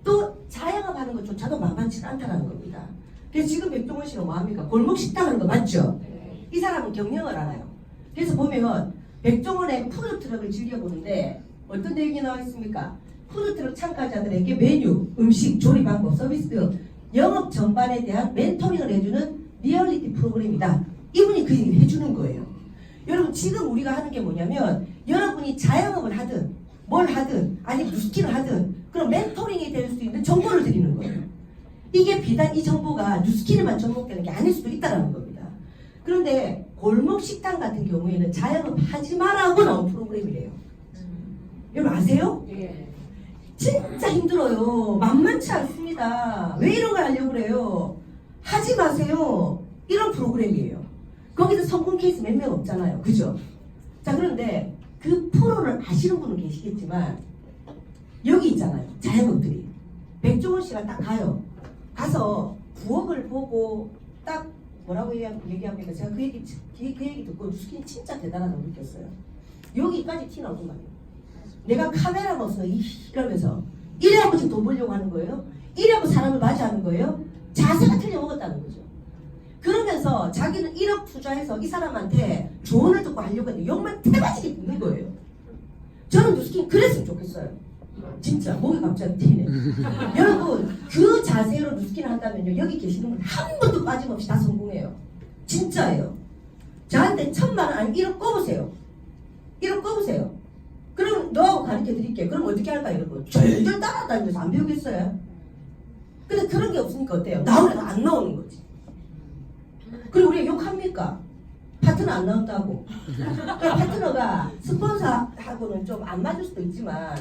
또 자영업하는 것조차도 만만치가 않다는 겁니다. 그래서 지금 백종원 씨는 뭐합니까? 골목 식당 하는 거 맞죠? 네. 이 사람은 경영을 알아요. 그래서 보면 백종원의 푸드트럭을 즐겨보는데 어떤 내용이 나와 있습니까? 푸드트럭 참가자들에게 메뉴, 음식, 조리 방법, 서비스 등 영업 전반에 대한 멘토링을 해주는 리얼리티 프로그램이다. 이분이 그 얘기를 해주는 거예요. 여러분 지금 우리가 하는 게 뭐냐면 여러분이 자영업을 하든 뭘 하든 아니면 뉴스킬을 하든 그런 멘토링이 될 수 있는 정보를 드리는 거예요. 이게 비단 이 정보가 뉴스킬에만 접목되는 게 아닐 수도 있다는 겁니다. 그런데 골목 식당 같은 경우에는 자영업 하지 말라고 나온 프로그램이래요. 여러분 아세요? 예. 진짜 힘들어요. 만만치 않습니다. 왜 이런 걸 하려고 그래요? 하지 마세요. 이런 프로그램이에요. 거기서 성공 케이스 몇 명 없잖아요. 그죠? 자, 그런데 그 프로를 아시는 분은 계시겠지만 여기 있잖아요. 자영업들이. 백종원 씨가 딱 가요. 가서 부업을 보고 딱 뭐라고 얘기합니까? 제가 그 얘기 듣고 뉴스킨 진짜 대단하다고 느꼈어요. 여기까지 티 나오는 말이에요. 내가 카메라로서 이러면서 이래하고 지금 돈 벌려고 하는 거예요? 이래하고 사람을 맞이하는 거예요? 자세가 틀려먹었다는 거죠. 그러면서 자기는 1억 투자해서 이 사람한테 조언을 듣고 하려고 했는데 욕만 태바지게 듣는 거예요. 저는 뉴스킨 그랬으면 좋겠어요. 진짜 목이 갑자기 튀네. 여러분 그 자세로 뉴스킨을 한다면요 여기 계시는 분 한 번도 빠짐없이 다 성공해요. 진짜예요. 저한테 1,000만 원 아니 1억 꿔보세요. 1억 꿔보세요. 그럼 너하고 가르쳐 드릴게요. 그럼 어떻게 할까 여러분? 절절 따라다니면서 안 배우겠어요? 근데 그런 게 없으니까 어때요? 나오려고 안 나오는 거지. 그리고 우리가 욕합니까? 파트너 안 나온다고. 그러니까 파트너가 스폰서하고는 좀 안 맞을 수도 있지만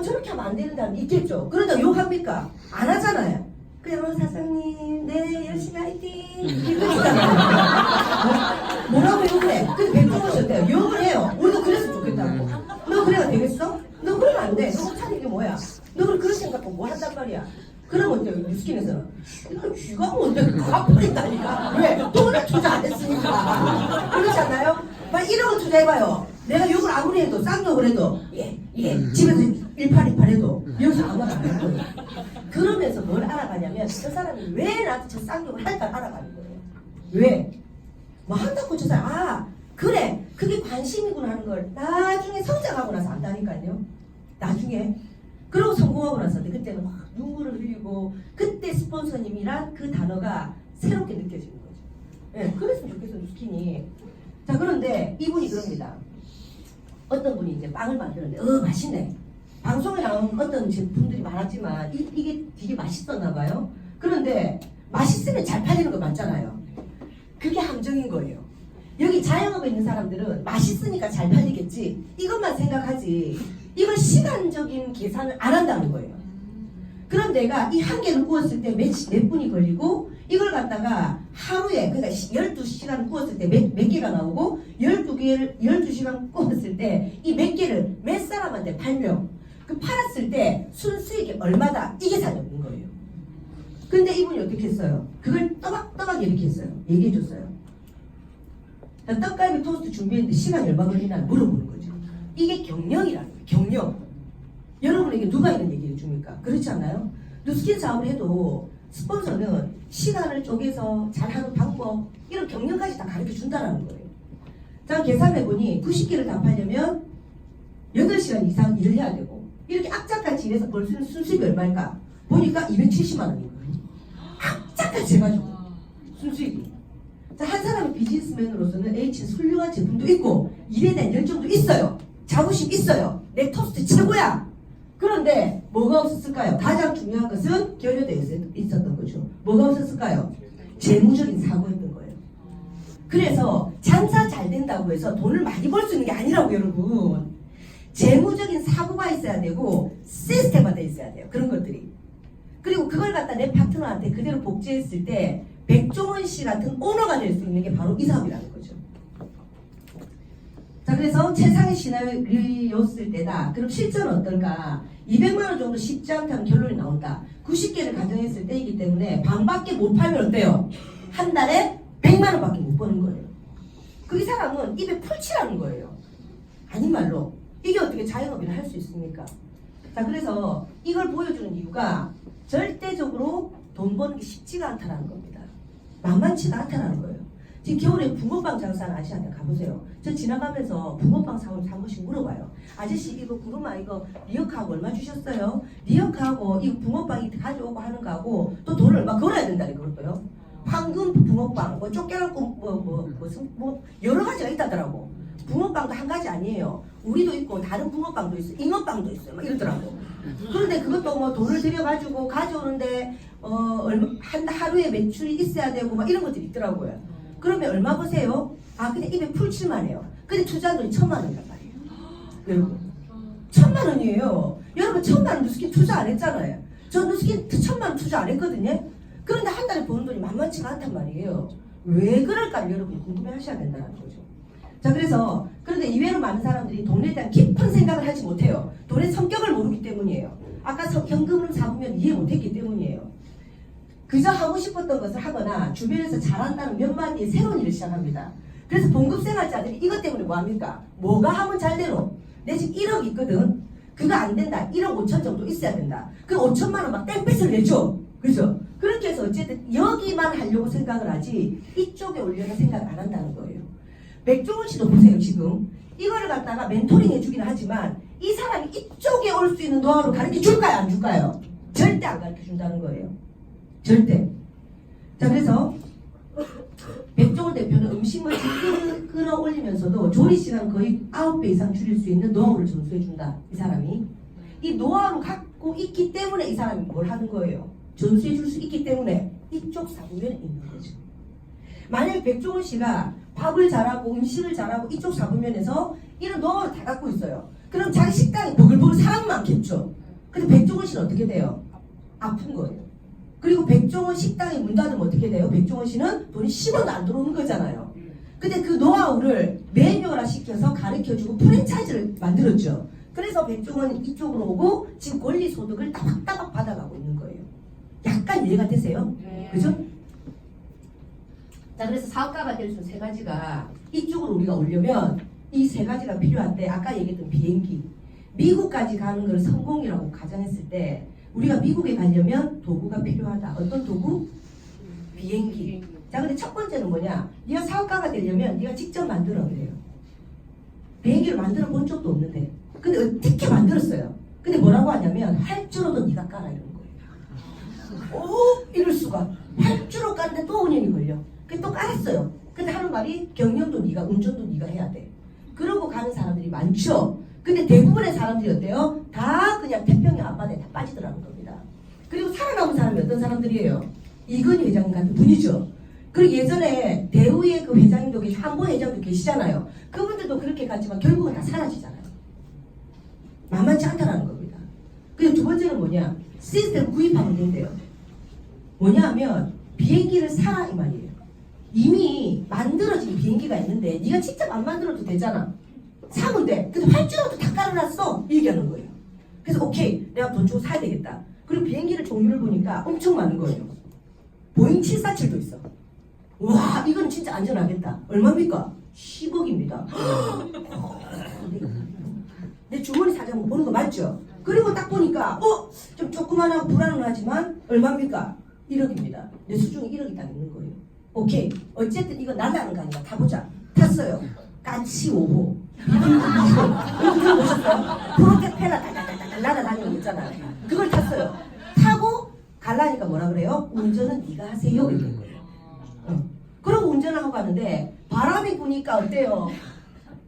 저렇게 하면 안 되는 사람이 있겠죠. 그러다 욕합니까? 안 하잖아요. 그냥 사장님 네 열심히 화이팅 이거 있잖아요. 뭐라고 욕을 해? 근데 백종원 씨 어때요? 욕을 해요. 우리도 그랬으면 좋겠다고. 너 그래야 되겠어? 너 그러면 안 돼. 너 못하는 게 뭐야? 너 그런 생각하고 뭐 한단 말이야? 그럼 어때요? 뉴스킨에서는 이거 쥐가 뭔데 갚아버린다니까. 왜? 돈을 투자 안 했으니까. 그렇지 않나요? 막 1억을 투자해봐요. 내가 욕을 아무리 해도 쌍욕을 해도 집에서 1828 해도 여기서 아무 말 안 할 거예요. 그러면서 뭘 알아가냐면 저 사람이 왜 나한테 저 쌍욕을 할까 알아가는 거예요. 왜? 뭐 한다고 저 사람 그래 그게 관심이구나 하는 걸 나중에 성장하고 나서 안다니까요. 나중에. 그러고 성공하고 나서 그때는 막 눈물을 흘리고 그때 스폰서님이란 그 단어가 새롭게 느껴지는 거죠. 예, 그랬으면 좋겠어요 뉴스킨이. 자 그런데 이분이 그럽니다. 어떤 분이 이제 빵을 만드는데 맛있네. 방송에 나온 어떤 제품들이 많았지만 이게 되게 맛있었나 봐요. 그런데 맛있으면 잘 팔리는 거 맞잖아요. 그게 함정인 거예요. 여기 자영업에 있는 사람들은 맛있으니까 잘 팔리겠지 이것만 생각하지 이걸 시간적인 계산을 안 한다는 거예요. 그럼 내가 이 한 개를 구웠을 때 몇 분이 걸리고 이걸 갖다가 하루에 그러니까 12시간 구웠을 때 몇 개가 나오고 12시간 구웠을 때 이 몇 개를 몇 사람한테 팔며 그 팔았을 때 순수익이 얼마다 이게 사정인 거예요. 근데 이분이 어떻게 했어요? 그걸 또박또박 이렇게 했어요. 얘기해 줬어요. 떡갈비 토스트 준비했는데 시간이 얼마 걸리나 물어보는 거죠. 이게 경영이라는 거예요. 경영. 여러분에게 누가 이런 얘기를 줍니까? 그렇지 않나요? 뉴스킨 사업을 해도 스폰서는 시간을 쪼개서 잘하는 방법 이런 경영까지 다 가르쳐 준다는 거예요. 자 계산해보니 90개를 다 팔려면 8시간 이상 일을 해야 되고 이렇게 악착같이 일해서 벌 수 있는 순수익이 얼마일까? 보니까 270만 원인 거예요. 악착같이 해가지고 순수익이. 자, 한 사람의 비즈니스맨으로서는 H는 훌륭한 제품도 있고 일에 대한 열정도 있어요. 자부심 있어요. 내 토스트 최고야. 그런데 뭐가 없었을까요? 가장 중요한 것은 결여되어 있었던 거죠. 뭐가 없었을까요? 재무적인 사고였던 거예요. 그래서 장사 잘 된다고 해서 돈을 많이 벌 수 있는 게 아니라고 여러분. 재무적인 사고가 있어야 되고 시스템화되어 있어야 돼요. 그런 것들이. 그리고 그걸 갖다 내 파트너한테 그대로 복제했을 때 백종원 씨 같은 오너가 될 수 있는 게 바로 이 사업이라는 거죠. 자, 그래서 최상의 시나리오였을 때다. 그럼 실전 어떨까? 200만 원 정도 쉽지 않다는 결론이 나온다. 90개를 가정했을 때이기 때문에 반밖에 못 팔면 어때요? 한 달에 100만 원밖에 못 버는 거예요. 그 이 사람은 입에 풀칠하는 거예요. 아닌 말로 이게 어떻게 자영업을 할 수 있습니까? 자, 그래서 이걸 보여주는 이유가 절대적으로 돈 버는 게 쉽지가 않다는 겁니다. 만만치가 않다는 거예요. 지금 겨울에 붕어빵 장사하는 아저씨한테 가보세요. 저 지나가면서 붕어빵 사오면 한 번씩 물어봐요. 아저씨 이거 구름아 이거 리어카하고 얼마 주셨어요? 리어카하고 이 붕어빵이 가져오고 하는 거하고 또 돈을 얼마 걸어야 된다는 그럴까요? 황금 붕어빵, 뭐 쫓겨나고 뭐 여러 가지가 있다더라고. 붕어빵도 한 가지 아니에요. 우리도 있고 다른 붕어빵도 있어요. 잉어빵도 있어요. 막 이러더라고. 그런데 그것도 뭐 돈을 들여가지고 가져오는데 하루에 매출이 있어야 되고 막 이런 것들이 있더라고요. 그러면 얼마 버세요? 아 그냥 입에 풀칠만 해요. 근데 투자한 돈이 1,000만 원이란 말이에요. 여러분 1,000만 원이에요. 여러분 1,000만 원 누스킨 투자 안 했잖아요. 저 누스킨 1,000만 원 투자 안 했거든요. 그런데 한 달에 버는 돈이 만만치가 않단 말이에요. 왜 그럴까를 여러분이 궁금해 하셔야 된다는 거죠. 자, 그래서 그런데 이외로 많은 사람들이 돈에 대한 깊은 생각을 하지 못해요. 돈의 성격을 모르기 때문이에요. 아까 현금으로 잡으면 이해 못했기 때문이에요. 그저 하고 싶었던 것을 하거나 주변에서 잘한다는 몇 마디의 새로운 일을 시작합니다. 그래서 봉급생활자들이 이것 때문에 뭐합니까? 뭐가 하면 잘 되노? 내 지금 1억 있거든. 그거 안 된다. 1억 5천 정도 있어야 된다. 그 5천만 원 막 땡볕을 내줘. 그죠? 그렇게 해서 어쨌든 여기만 하려고 생각을 하지 이쪽에 올려서 생각을 안 한다는 거예요. 백종원 씨도 보세요. 지금 이거를 갖다가 멘토링 해주기는 하지만 이 사람이 이쪽에 올 수 있는 노하우를 가르쳐 줄까요? 안 줄까요? 절대 안 가르쳐 준다는 거예요. 절대. 자, 그래서 백종원 대표는 음식물 끌어올리면서도 조리 시간 거의 9배 이상 줄일 수 있는 노하우를 전수해 준다. 이 사람이. 이 노하우를 갖고 있기 때문에 이 사람이 뭘 하는 거예요? 전수해 줄 수 있기 때문에 이쪽 사부면에 있는 거죠. 만약에 백종원 씨가 밥을 잘하고 음식을 잘하고 이쪽 사부면에서 이런 노하우를 다 갖고 있어요. 그럼 자기 식당이 보글보글 사람 많겠죠. 근데 백종원 씨는 어떻게 돼요? 아픈 거예요. 그리고 백종원 식당이 문 닫으면 어떻게 돼요? 백종원 씨는 돈이 10원도 안 들어오는 거잖아요. 근데 그 노하우를 매뉴얼화 시켜서 가르쳐주고 프랜차이즈를 만들었죠. 그래서 백종원이 이쪽으로 오고 지금 권리소득을 따박따박 받아가고 있는 거예요. 약간 이해가 되세요? 네. 그죠? 자, 그래서 사업가가 될 수 세 가지가 이쪽으로 우리가 오려면 이 세 가지가 필요한데 아까 얘기했던 비행기 미국까지 가는 걸 성공이라고 가정했을 때 우리가 미국에 가려면 도구가 필요하다. 어떤 도구? 비행기. 자, 근데 첫 번째는 뭐냐? 네가 사업가가 되려면 네가 직접 만들어야 돼요. 비행기를 만들어 본 적도 없는데 근데 어떻게 만들었어요? 근데 뭐라고 하냐면 활주로도 네가 깔아 이런 거예요. 오, 이럴 수가. 활주로 까는데 또 5년이 걸려. 그래서 또 깔았어요. 근데 하는 말이 경영도 네가 운전도 네가 해야 돼. 그러고 가는 사람들이 많죠. 근데 대부분의 사람들이 어때요? 다 그냥 태평양 앞바다에 다 빠지더라는 겁니다. 그리고 살아남은 사람이 어떤 사람들이에요? 이건희 회장님 같은 분이죠. 그리고 예전에 대우의 그 회장님도 계시고 한보 회장도 계시잖아요. 그분들도 그렇게 갔지만 결국은 다 사라지잖아요. 만만치 않다는 겁니다. 그리고 두 번째는 뭐냐? 시스템 구입하면 된대요. 뭐냐 하면 비행기를 사라 이 말이에요. 이미 만들어진 비행기가 있는데 네가 직접 안 만들어도 되잖아. 사면 돼. 근데 활주로도 다 깔아놨어. 얘기하는 거예요. 그래서 오케이 내가 돈 주고 사야 되겠다. 그리고 비행기를 종류를 보니까 엄청 많은 거예요. 보잉 747도 있어. 와 이건 진짜 안전하겠다. 얼마입니까? 10억입니다. 내 주머니 사정 보는 거 맞죠? 그리고 딱 보니까 좀 조그만하고 불안하지만 얼마입니까? 1억입니다. 내 수중에 1억이 딱 있는 거예요. 오케이 어쨌든 이거 날라는 거 아니야. 타보자. 탔어요. 까치 5호. 이거 들어보셨어요? 프로페라 달달달달 날아다니는 거 있잖아요. 그걸 탔어요. 타고 갈라니까 뭐라 그래요? 운전은 네가 하세요. 이런 거예요. 그러고 운전을 하고 가는데 바람이 부니까 어때요?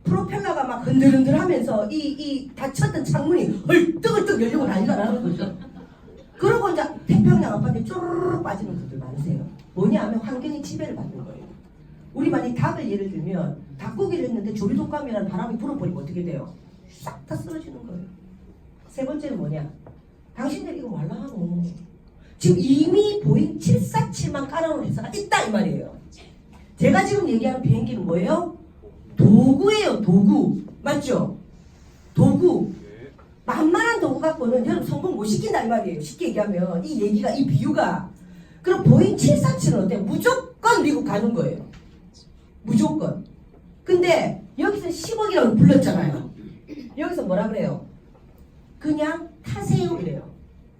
프로펠러가 막 흔들흔들하면서 이 닫혔던 창문이 헐떡헐떡 열리고 난리가 나는 거죠. 그러고 이제 태평양 아파트에 쪼르르 빠지는 분들 많으세요. 뭐냐 하면 환경이 지배를 받는 거예요. 우리 만약 닭을 예를 들면 닭고기를 했는데 조리독감이라는 바람이 불어버리면 어떻게 돼요? 싹 다 쓰러지는 거예요. 세 번째는 뭐냐? 당신들 이거 말라하노. 지금 이미 보잉 747만 깔아놓은 회사가 있다 이 말이에요. 제가 지금 얘기하는 비행기는 뭐예요? 도구예요. 도구. 맞죠? 도구. 만만한 도구 갖고는 여러분 성공 못 시킨다 이 말이에요. 쉽게 얘기하면 이 얘기가 이 비유가. 그럼 보잉 747은 어때요? 무조건 미국 가는 거예요. 무조건. 근데 여기서 10억이라고 불렀잖아요. 여기서 뭐라 그래요? 그냥 타세요 이래요.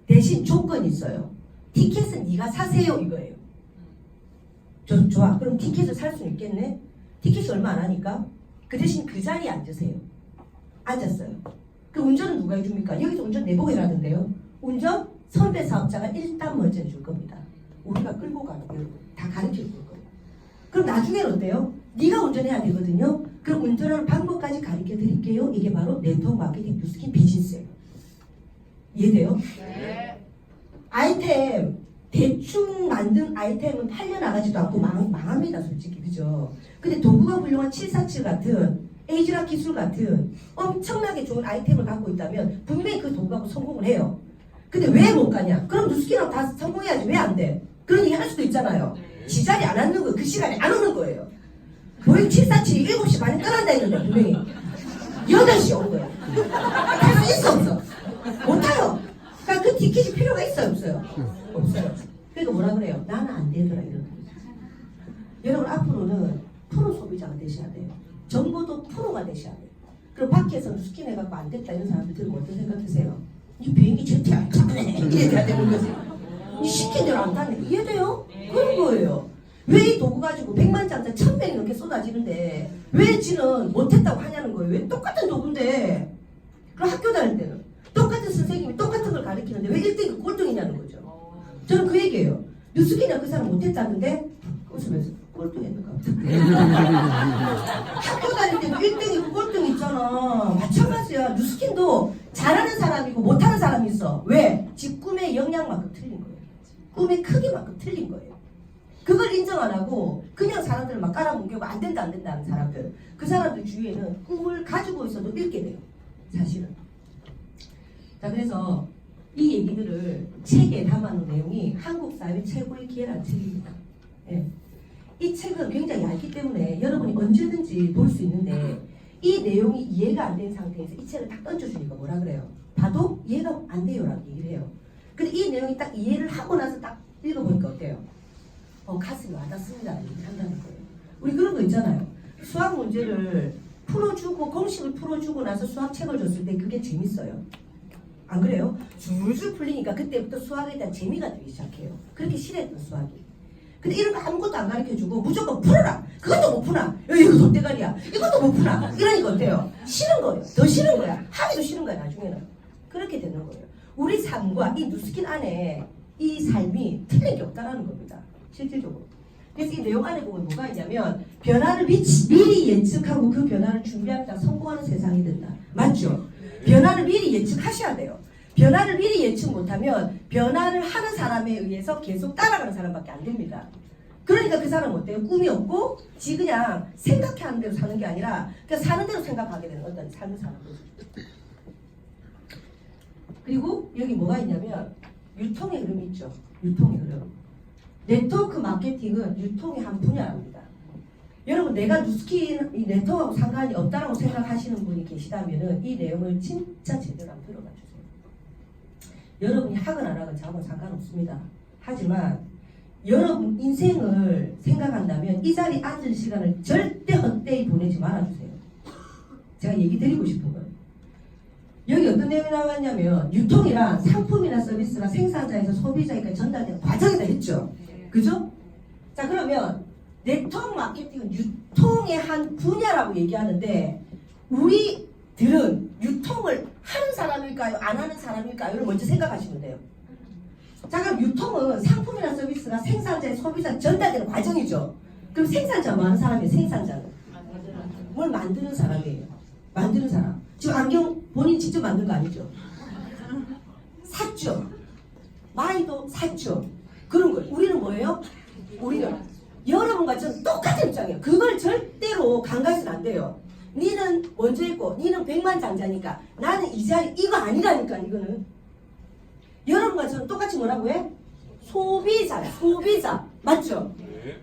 대신 조건이 있어요. 티켓은 네가 사세요 이거예요. 좋아. 그럼 티켓을 살 수 있겠네? 티켓이 얼마 안 하니까 그 대신 그 자리에 앉으세요. 앉았어요. 그 운전은 누가 해줍니까? 여기서 운전 내보게라던데요. 운전 선배 사업자가 일단 먼저 해줄 겁니다. 우리가 끌고 가는 거예요. 다 가르쳐 줄 거예요. 그럼 나중에는 어때요? 네가 운전해야 되거든요. 그럼 운전하는 방법까지 가르쳐 드릴게요. 이게 바로 네트워크 마케팅 뉴스킨 비즈니스예요. 이해돼요? 네. 아이템 대충 만든 아이템은 팔려나가지도 않고 망합니다 솔직히. 그죠? 근데 도구가 훌륭한 747 같은 에이즈락 기술 같은 엄청나게 좋은 아이템을 갖고 있다면 분명히 그 도구하고 성공을 해요. 근데 왜 못 가냐? 그럼 뉴스킨하고 다 성공해야지 왜 안 돼? 그런 얘기 할 수도 있잖아요. 지 자리에 안 앉는 거, 그 시간에 안 오는 거예요. 보잉 747이 7시 반에 떠난다 했는데 분명히 8시에 온 거야. 탈 수 있어 없어? 못 타요. 그러니까 그 티켓이 필요가 있어요 없어요? 없어요. 그러니까 뭐라 그래요? 나는 안 되더라 이런 거죠. 여러분 앞으로는 프로 소비자가 되셔야 돼요. 정보도 프로가 되셔야 돼요. 그럼 밖에서 스킨 해갖고 안 됐다 이런 사람들 들으면 어떤 생각 드세요? 이 비행기 제트 안 타네 이래 돼야 되는 거지. 이 시킨 대로 안 타네. 이해돼요? 그런 거예요. 왜 이 도구 가지고 100만짜리 1000명이 넘게 쏟아지는데 왜 지는 못했다고 하냐는 거예요. 왜 똑같은 도구인데. 그럼 학교 다닐 때는 똑같은 선생님이 똑같은 걸 가르치는데 왜 1등이 꼴등이냐는 거죠. 저는 그 얘기예요. 뉴스키나 그 사람 못했다는데 웃으면서 꼴등했는가 보다. 학교 다닐 때도 1등이고 꼴등 있잖아. 마찬가지야. 뉴스킨도 잘하는 사람이고 못하는 사람이 있어. 왜? 지 꿈의 영향만큼 틀린 거예요. 꿈의 크기만큼 틀린 거예요. 그걸 인정 안 하고 그냥 사람들을 막 깔아뭉개고 안 된다 안 된다 하는 사람들. 그 사람들 주위에는 꿈을 가지고 있어도 잃게 돼요. 사실은. 자, 그래서 이 얘기들을 책에 담아놓은 내용이 한국 사회 최고의 기회라는 책입니다. 예. 이 책은 굉장히 얇기 때문에 여러분이 언제든지 볼 수 있는데 이 내용이 이해가 안 된 상태에서 이 책을 딱 던져주니까 뭐라 그래요? 봐도 이해가 안 돼요라고 얘기를 해요. 근데 이 내용이 딱 이해를 하고 나서 딱 읽어보니까 어때요? 가슴이 와닿습니다. 이렇게 한다는 거예요. 우리 그런 거 있잖아요. 수학 문제를 풀어주고 공식을 풀어주고 나서 수학책을 줬을 때 그게 재밌어요. 안 그래요? 줄줄 풀리니까 그때부터 수학에 대한 재미가 들기 시작해요. 그렇게 싫어했던 수학이. 근데 이런 거 아무것도 안 가르쳐주고 무조건 풀어라. 그것도 못 푸나? 이거 돗대가리야. 이것도 못 푸나? 이러니까 어때요? 싫은 거예요. 더 싫은 거야. 하기도 싫은 거야 나중에는. 그렇게 되는 거예요. 우리 삶과 이 뉴스킨 안에 이 삶이 틀린 게 없다는 겁니다. 실질적으로. 그래서 이 내용 안에 보면 뭐가 있냐면 변화를 미리 예측하고 그 변화를 준비하다 성공하는 세상이 된다. 맞죠? 변화를 미리 예측하셔야 돼요. 변화를 미리 예측 못하면 변화를 하는 사람에 의해서 계속 따라가는 사람밖에 안 됩니다. 그러니까 그 사람은 어때요? 꿈이 없고 지 그냥 생각하는 대로 사는 게 아니라 그냥 사는 대로 생각하게 되는 어떤 삶을 사는 거죠. 그리고 여기 뭐가 있냐면 유통의 흐름이 있죠. 유통의 흐름. 네트워크 마케팅은 유통의 한 분야랍니다. 여러분 내가 뉴스킨 이 네트워크하고 상관이 없다라고 생각하시는 분이 계시다면 이 내용을 진짜 제대로 한번 들어봐 주세요. 여러분이 하건 안 하건 저하고는 상관없습니다. 하지만 여러분 인생을 생각한다면 이 자리에 앉을 시간을 절대 헛되이 보내지 말아주세요. 제가 얘기 드리고 싶은 거예요. 여기 어떤 내용이 나왔냐면 유통이란 상품이나 서비스가 생산자에서 소비자에게 전달되는 과정이다 했죠. 그죠? 자 그러면 네트워크 마케팅은 유통의 한 분야라고 얘기하는데 우리들은 유통을 하는 사람일까요? 안 하는 사람일까요?를 먼저 생각하시면 돼요. 자 그럼 유통은 상품이나 서비스가 생산자의 소비자 전달되는 과정이죠. 그럼 생산자 뭐 하는 사람이에요? 생산자는 뭘 만드는 사람이에요. 만드는 사람. 지금 안경 본인 직접 만든 거 아니죠? 샀죠. 마이도 샀죠. 그런 거예요. 우리는 뭐예요? 우리는 여러분과 저는 똑같은 입장이에요. 그걸 절대로 간과해서는 안 돼요. 니는 먼저 있고 니는 백만장자니까 나는 이 자리 이거 아니라니까. 이거는 여러분과 저는 똑같이 뭐라고 해? 소비자야. 소비자. 맞죠?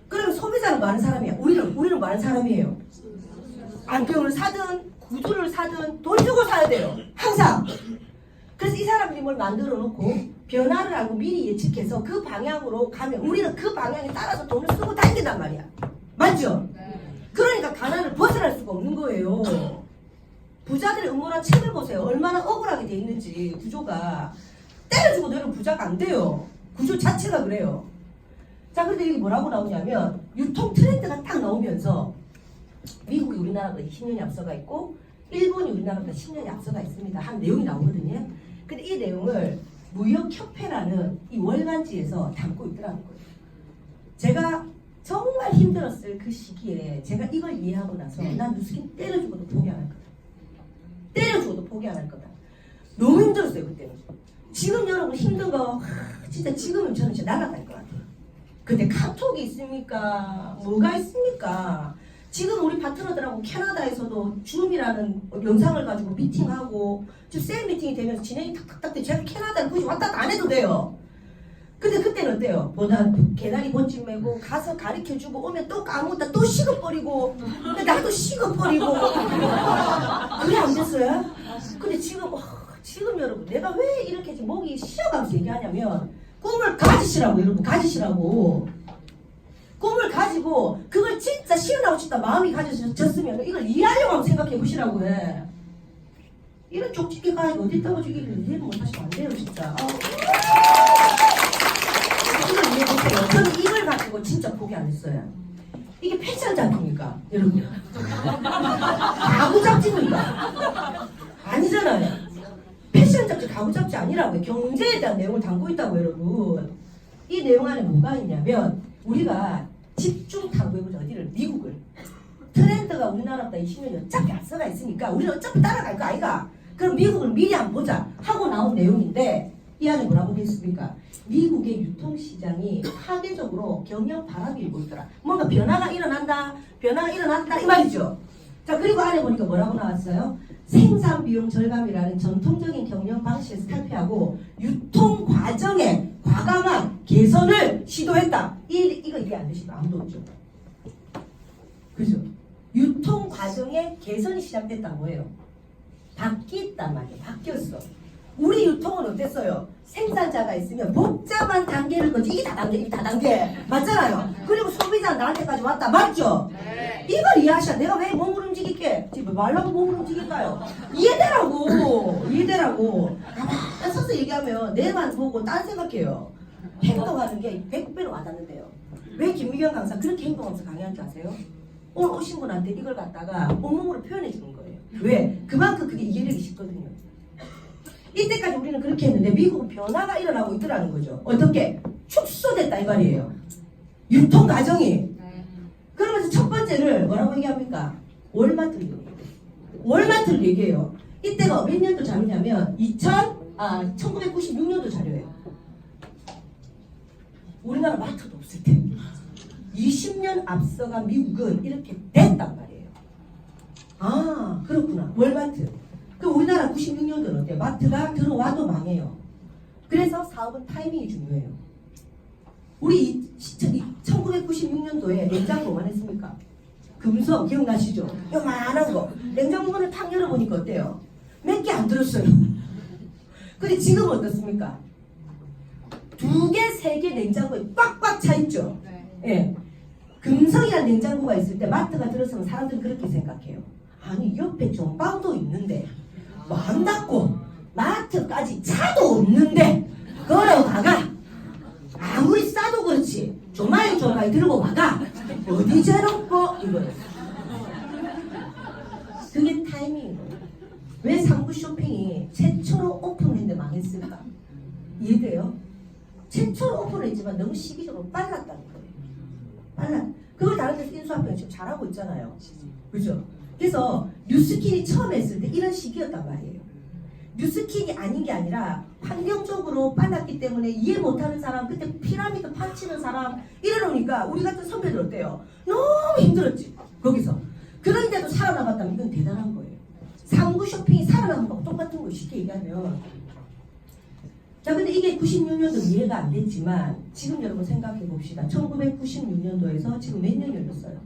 그러면 소비자는 뭐 하는 사람이야? 우리는 뭐 하는 사람이에요? 안경을 사든 구두를 사든 돈 주고 사야 돼요. 항상. 그래서 이 사람들이 뭘 만들어 놓고 변화를 알고 미리 예측해서 그 방향으로 가면 우리는 그 방향에 따라서 돈을 쓰고 다닌단 말이야. 맞죠? 그러니까 가난을 벗어날 수가 없는 거예요. 부자들의 음모란 책을 보세요. 얼마나 억울하게 돼 있는지. 구조가 때려주고 너는 부자가 안 돼요. 구조 자체가 그래요. 자, 그런데 이게 뭐라고 나오냐면 유통 트렌드가 딱 나오면서 미국이 우리나라보다 10년이 앞서가 있고 일본이 우리나라보다 10년이 앞서가 있습니다. 한 내용이 나오거든요. 근데 이 내용을 무역협회라는 이 월간지에서 담고 있더라는 거예요. 제가 정말 힘들었을 그 시기에 제가 이걸 이해하고 나서 난 누스킨 때려주고도 포기 안 할 거다. 때려주고도 포기 안 할 거다. 너무 힘들었어요 그때는. 지금 여러분 힘든 거 진짜 지금은 저는 진짜 날아갈 것 같아요. 근데 카톡이 있습니까? 뭐가 있습니까? 지금 우리 파트너들하고 캐나다에서도 줌이라는 영상을 가지고 미팅하고 지금 세일 미팅이 되면서 진행이 탁탁탁 돼. 제가 캐나다를 굳이 왔다 갔다 안 해도 돼요. 근데 그때는 어때요? 뭐다 개다리 본집 메고 가서 가르쳐주고 오면 또 까먹다 또 식어버리고 나도 식어버리고 그래 안 됐어요? 근데 지금 여러분 내가 왜 이렇게 지금 목이 쉬어가면서 얘기하냐면 꿈을 가지시라고. 여러분 가지시라고. 꿈을 가지고 그걸 진짜 실현하고 싶다 마음이 가져졌으면 이걸 이해하려고 한번 생각해 보시라고 해. 이런 쪽집게 가위가 어디 있다고 주기를 이해를 못하시면 안 돼요 진짜. 이걸 이해해보세요. 저는 이걸 가지고 진짜 포기 안 했어요. 이게 패션 잡기입니까 여러분? 가구 잡지입니까? 아니잖아요. 패션 잡지 가구 잡지 아니라고요. 경제에 대한 내용을 담고 있다고 여러분. 이 내용 안에 뭐가 있냐면 우리가 집중 탐구해보자. 어디를? 미국을. 트렌드가 우리나라보다 20년이 어차피 앞서가 있으니까 우리는 어차피 따라갈 거 아이가? 그럼 미국을 미리 한번 보자 하고 나온 내용인데 이 안에 뭐라고 되어 있습니까? 미국의 유통시장이 파괴적으로 경영 바람이 일고 있더라. 뭔가 변화가 일어난다 이 말이죠. 자, 그리고 안에 보니까 뭐라고 나왔어요? 생산 비용 절감이라는 전통적인 경영 방식을 탈피하고 유통 과정에 과감한 개선을 시도했다. 이거 이해 안 되시면 아무도 없죠. 그죠? 유통 과정에 개선이 시작됐다 뭐예요? 바뀌었단 말이에요. 바뀌었어. 우리 유통은 어땠어요? 생산자가 있으면 복잡한 단계를 거치. 이게 다 단계. 맞잖아요. 그리고 소비자는 나한테까지 왔다. 맞죠? 네. 이걸 이해하셔야. 내가 왜 몸을 움직일게? 지금 말라고 몸을 움직일까요? 이해되라고. 가만히 서서 얘기하면 내만 보고 딴 생각해요. 행동하는 게 100배로 와닿는데요. 왜 김미경 강사 그렇게 행동하면서 강의한 줄 아세요? 오늘 오신 분한테 이걸 갖다가 온몸으로 표현해 주는 거예요. 왜? 그만큼 그게 이해력이 쉽거든요. 이때까지 우리는 그렇게 했는데 미국은 변화가 일어나고 있더라는 거죠. 어떻게? 축소됐다 이 말이에요. 유통 과정이. 그러면서 첫 번째를 뭐라고 얘기합니까? 월마트를 얘기해요. 이때가 몇 년도 자료냐면 1996년도 자료예요. 우리나라 마트도 없을 때 20년 앞서간 미국은 이렇게 됐단 말이에요. 아 그렇구나. 월마트. 그럼 우리나라 96년도는 어때요? 마트가 들어와도 망해요. 그래서 사업은 타이밍이 중요해요. 우리 1996년도에 냉장고만 했습니까? 금속 기억나시죠? 요만한 거. 냉장고를 탁 열어보니까 어때요? 몇 개 안 들었어요. 근데 지금은 어떻습니까? 2개, 3개 냉장고에 꽉꽉 차 있죠? 예. 금성이라는 냉장고가 있을 때 마트가 들었으면 사람들은 그렇게 생각해요. 아니 옆에 전방도 있는데 마음 닫고 마트까지 차도 없는데 걸어가가 아무리 싸도 그렇지 조마이 들고 가가 어디 저렇고 이거예요. 그게 타이밍인 거예요. 왜 상부 쇼핑이 최초로 오픈했는데 망했을까? 이해돼요? 최초로 오픈했지만 너무 시기적으로 빨랐다는 거예요. 그걸 다른 데서 인수합병 지금 잘하고 있잖아요. 그죠? 그래서 뉴스킨이 처음 했을 때 이런 시기였단 말이에요. 뉴스킨이 아닌 게 아니라 환경적으로 빨랐기 때문에 이해 못하는 사람, 그때 피라미드 파치는 사람 이러니까 우리 같은 선배들 어때요? 너무 힘들었지 거기서. 그런데도 살아남았다면 이건 대단한 거예요. 상부 쇼핑이 살아남은 거하고 똑같은 거 쉽게 얘기하면. 자, 근데 이게 96년도 이해가 안 됐지만 지금 여러분 생각해 봅시다. 1996년도에서 지금 몇 년이 흘렀어요?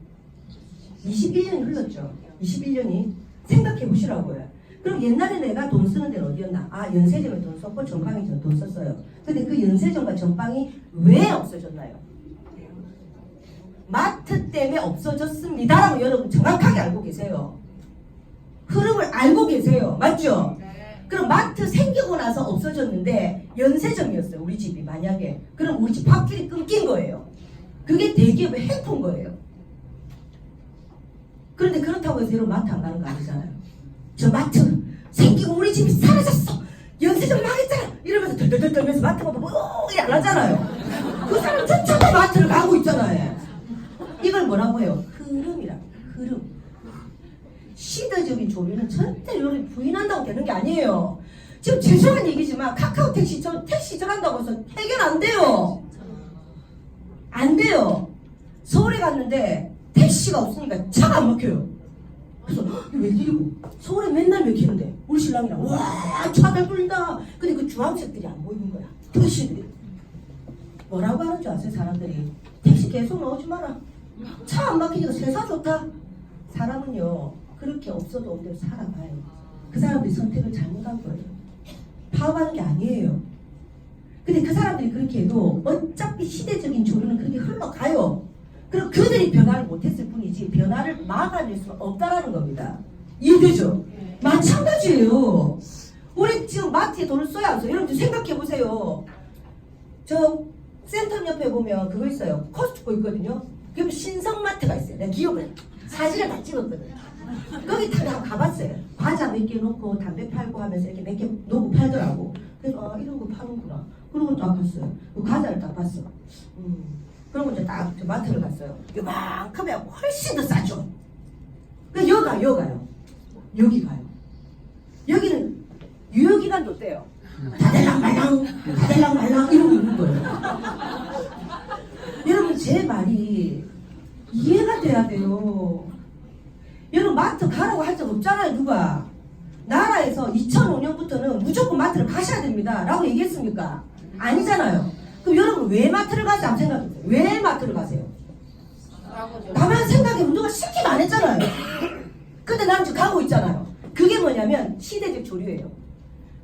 21년이 흘렀죠. 21년이. 생각해 보시라고요. 그럼 옛날에 내가 돈 쓰는 데는 어디였나? 아, 연세점에 돈 썼고 전방에 돈 썼어요. 근데 그 연세점과 전방이 왜 없어졌나요? 마트 때문에 없어졌습니다라고 여러분 정확하게 알고 계세요. 흐름을 알고 계세요. 맞죠? 네. 그럼 마트 생기고 나서 없어졌는데 연세점이었어요. 우리 집이 만약에. 그럼 우리 집 밥줄이 끊긴 거예요. 그게 대기업의 해포인 거예요. 그런데 그렇다고 해서 여러분 마트 안 가는 거 아니잖아요. 저 마트 생기고 우리 집이 사라졌어. 연세점 망했잖아. 이러면서 덜덜덜 떨면서 마트 보면 이래 안 하잖아요. 그 사람 전체가 마트를 가고 있잖아요. 이걸 뭐라고 해요? 흐름이라. 흐름. 시대적인 조류는 절대 이걸 부인한다고 되는 게 아니에요. 지금 죄송한 얘기지만 카카오 택시 전한다고 해서 해결 안 돼요. 안 돼요. 서울에 갔는데 택시가 없으니까 차가 안 막혀요. 그래서 웬일이고 서울에 맨날 막히는데 우리 신랑이랑 와 차들 불다. 근데 그 주황색들이 안 보이는 거야. 택시들이. 뭐라고 하는 줄 아세요? 사람들이 택시 계속 나오지 마라. 차 안 막히니까 세사 좋다. 사람은요 그렇게 없어도 없는 대로 살아가요. 그 사람들이 선택을 잘못한 거예요. 파업하는 게 아니에요. 근데 그 사람들이 그렇게 해도 어차피 시대적인 조류는 그렇게 흘러가요. 그럼 그들이 변화를 못했을 뿐이지 변화를 막아낼 수는 없다라는 겁니다. 이해되죠? 마찬가지예요. 우리 지금 마트에 돈을 써야 하죠. 여러분 생각해 보세요. 저 센텀 옆에 보면 그거 있어요. 코스트코 있거든요. 그럼 신성마트가 있어요. 내가 기억을 사진을 다 찍었거든. 거기 다 가봤어요. 과자 몇 개 놓고 담배 팔고 하면서 이렇게 몇 개 놓고 팔더라고. 그래서 아 이런 거 파는구나. 그러고 딱 갔어요. 그 과자를 딱 봤어. 그러고 이제 딱 마트를 갔어요. 요만큼에 훨씬 더 싸죠. 그 여가요. 여기 가요. 여기는 유효기간도 어때요? 다달랑 말랑 이러고 있는 거예요. 여러분 제 말이 이해가 돼야 돼요. 여러분 마트 가라고 할 적 없잖아요. 누가 나라에서 2005년부터는 무조건 마트를 가셔야 됩니다 라고 얘기했습니까? 아니잖아요. 그럼 여러분 왜 마트를 가지? 한번 생각해보세요. 왜 마트를 가세요? 나만 생각해보면 누가 시키면 안 했잖아요. 근데 나는 지금 가고 있잖아요. 그게 뭐냐면 시대적 조류예요.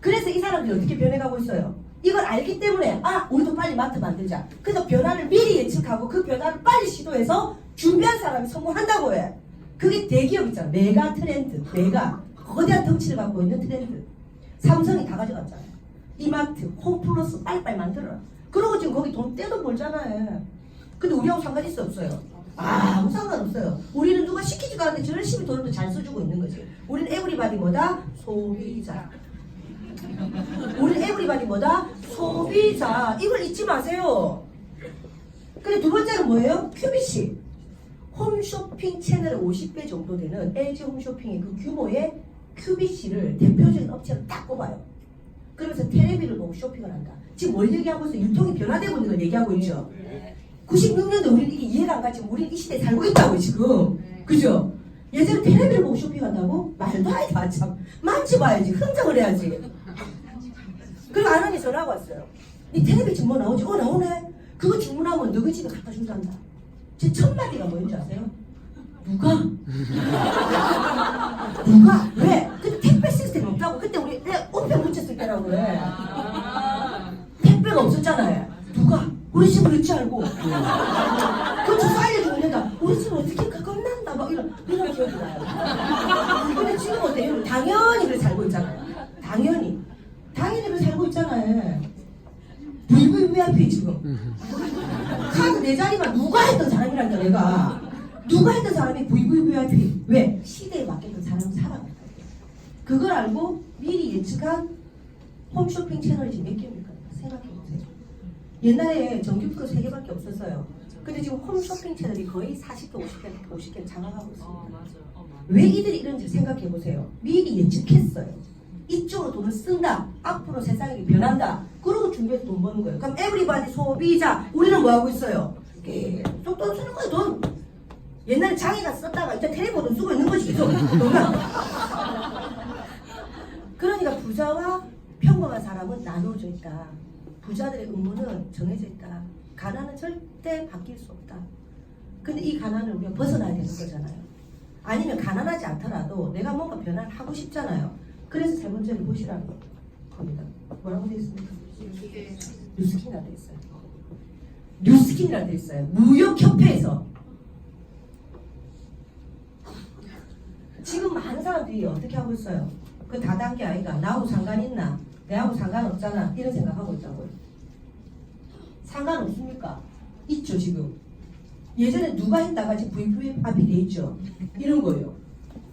그래서 이 사람들이 어떻게 변해가고 있어요? 이걸 알기 때문에 아 우리도 빨리 마트 만들자. 그래서 변화를 미리 예측하고 그 변화를 빨리 시도해서 준비한 사람이 성공한다고 해. 그게 대기업 있잖아. 메가 트렌드. 메가 거대한 덩치를 갖고 있는 트렌드. 삼성이 다 가져갔잖아요. 이마트, 홈플러스 빨리빨리 만들어라. 그러고 지금 거기 돈 떼도 벌잖아요. 근데 우리하고 상관 있어 없어요? 아무 상관없어요. 우리는 누가 시키지도 않는데 열심히 돈을 잘 써주고 있는 거지. 우리는 에브리바디 뭐다? 소비자. 우리는 에브리바디 뭐다? 소비자. 이걸 잊지 마세요. 근데 두 번째는 뭐예요? QBC. 홈쇼핑 채널의 50배 정도 되는 LG 홈쇼핑의 그 규모의 QBC를 대표적인 업체로 딱 꼽아요. 그러면서 텔레비를 보고 쇼핑을 한다. 지금 뭘 얘기하고 있어요? 유통이 변화되고 있는 걸 얘기하고 있죠. 96년도 우리는 이게 이해가 안 가지만 우리는 이 시대에 살고 있다고 지금. 그죠? 예전에 텔레비를 보고 쇼핑한다고? 말도 안 돼. 참. 만져봐야지. 흥정을 해야지. 그리고 아람이 전화가 왔어요. 니 텔레비 지금 뭐 나오지? 나오네. 그거 주문하면 너희 집에 갖다 준단다. 제 첫 마디가 뭐였는지 아세요? 누가? 누가? 왜? 그때 택배 시스템이 없다고. 그때 우리 내가 우편 묻혔을 때라고 그래. 택배가 없었잖아요. 누가? 우리 집을 잊지 알고. 그거 저 알려주면 된다. 우리 집은 어떻게 겁난다. 막 이런 기억이 나요. 근데 지금 어때요? 당연히 그래 살고 있잖아요. 당연히 그래 살고 있잖아요. VVVIP 지금. 카드 내 자리만 누가 했던 사람이란다 내가. 누가 했던 사람이 VVVIP. 왜? 시대에 맞게끔 사람은 살아간다. 그걸 알고 미리 예측한 홈쇼핑 채널이 지금 몇 개입니까? 생각해보세요. 옛날에 정규 프로 3개밖에 없었어요. 근데 지금 홈쇼핑 채널이 거의 40개, 50개 장악하고 있습니다. 맞아요. 맞아요. 왜 이들이 이런지 생각해 보세요. 미리 예측했어요. 이쪽으로 돈을 쓴다. 앞으로 세상이 변한다. 그러고 준비해서 돈 버는 거예요. 그럼 에브리바디 소비자. 우리는 뭐 하고 있어요? 계속 돈 쓰는 거예요. 돈. 옛날에 장애가 썼다가 이제 텔레비전 돈 쓰고 있는 거지. 계속. 그러니까 부자와 평범한 사람은 나누어져 있다. 부자들의 의무는 정해져 있다. 가난은 절대 바뀔 수 없다. 근데 이 가난을 우리가 벗어나야 되는 거잖아요. 아니면 가난하지 않더라도 내가 뭔가 변화를 하고 싶잖아요. 그래서 세 번째를 보시라는 겁니다. 뭐라고 되어 있습니까? 뉴스킨이라고 되어 있어요. 뉴스킨이라고 되어 있어요. 무역협회에서. 지금 많은 사람들이 어떻게 하고 있어요? 그 다단계 아이가 나하고 상관 있나? 내하고 상관없잖아. 이런 생각하고 있다고요. 상관없습니까? 있죠 지금. 예전에 누가 했다가 지금 VP압이 돼 있죠. 이런 거예요.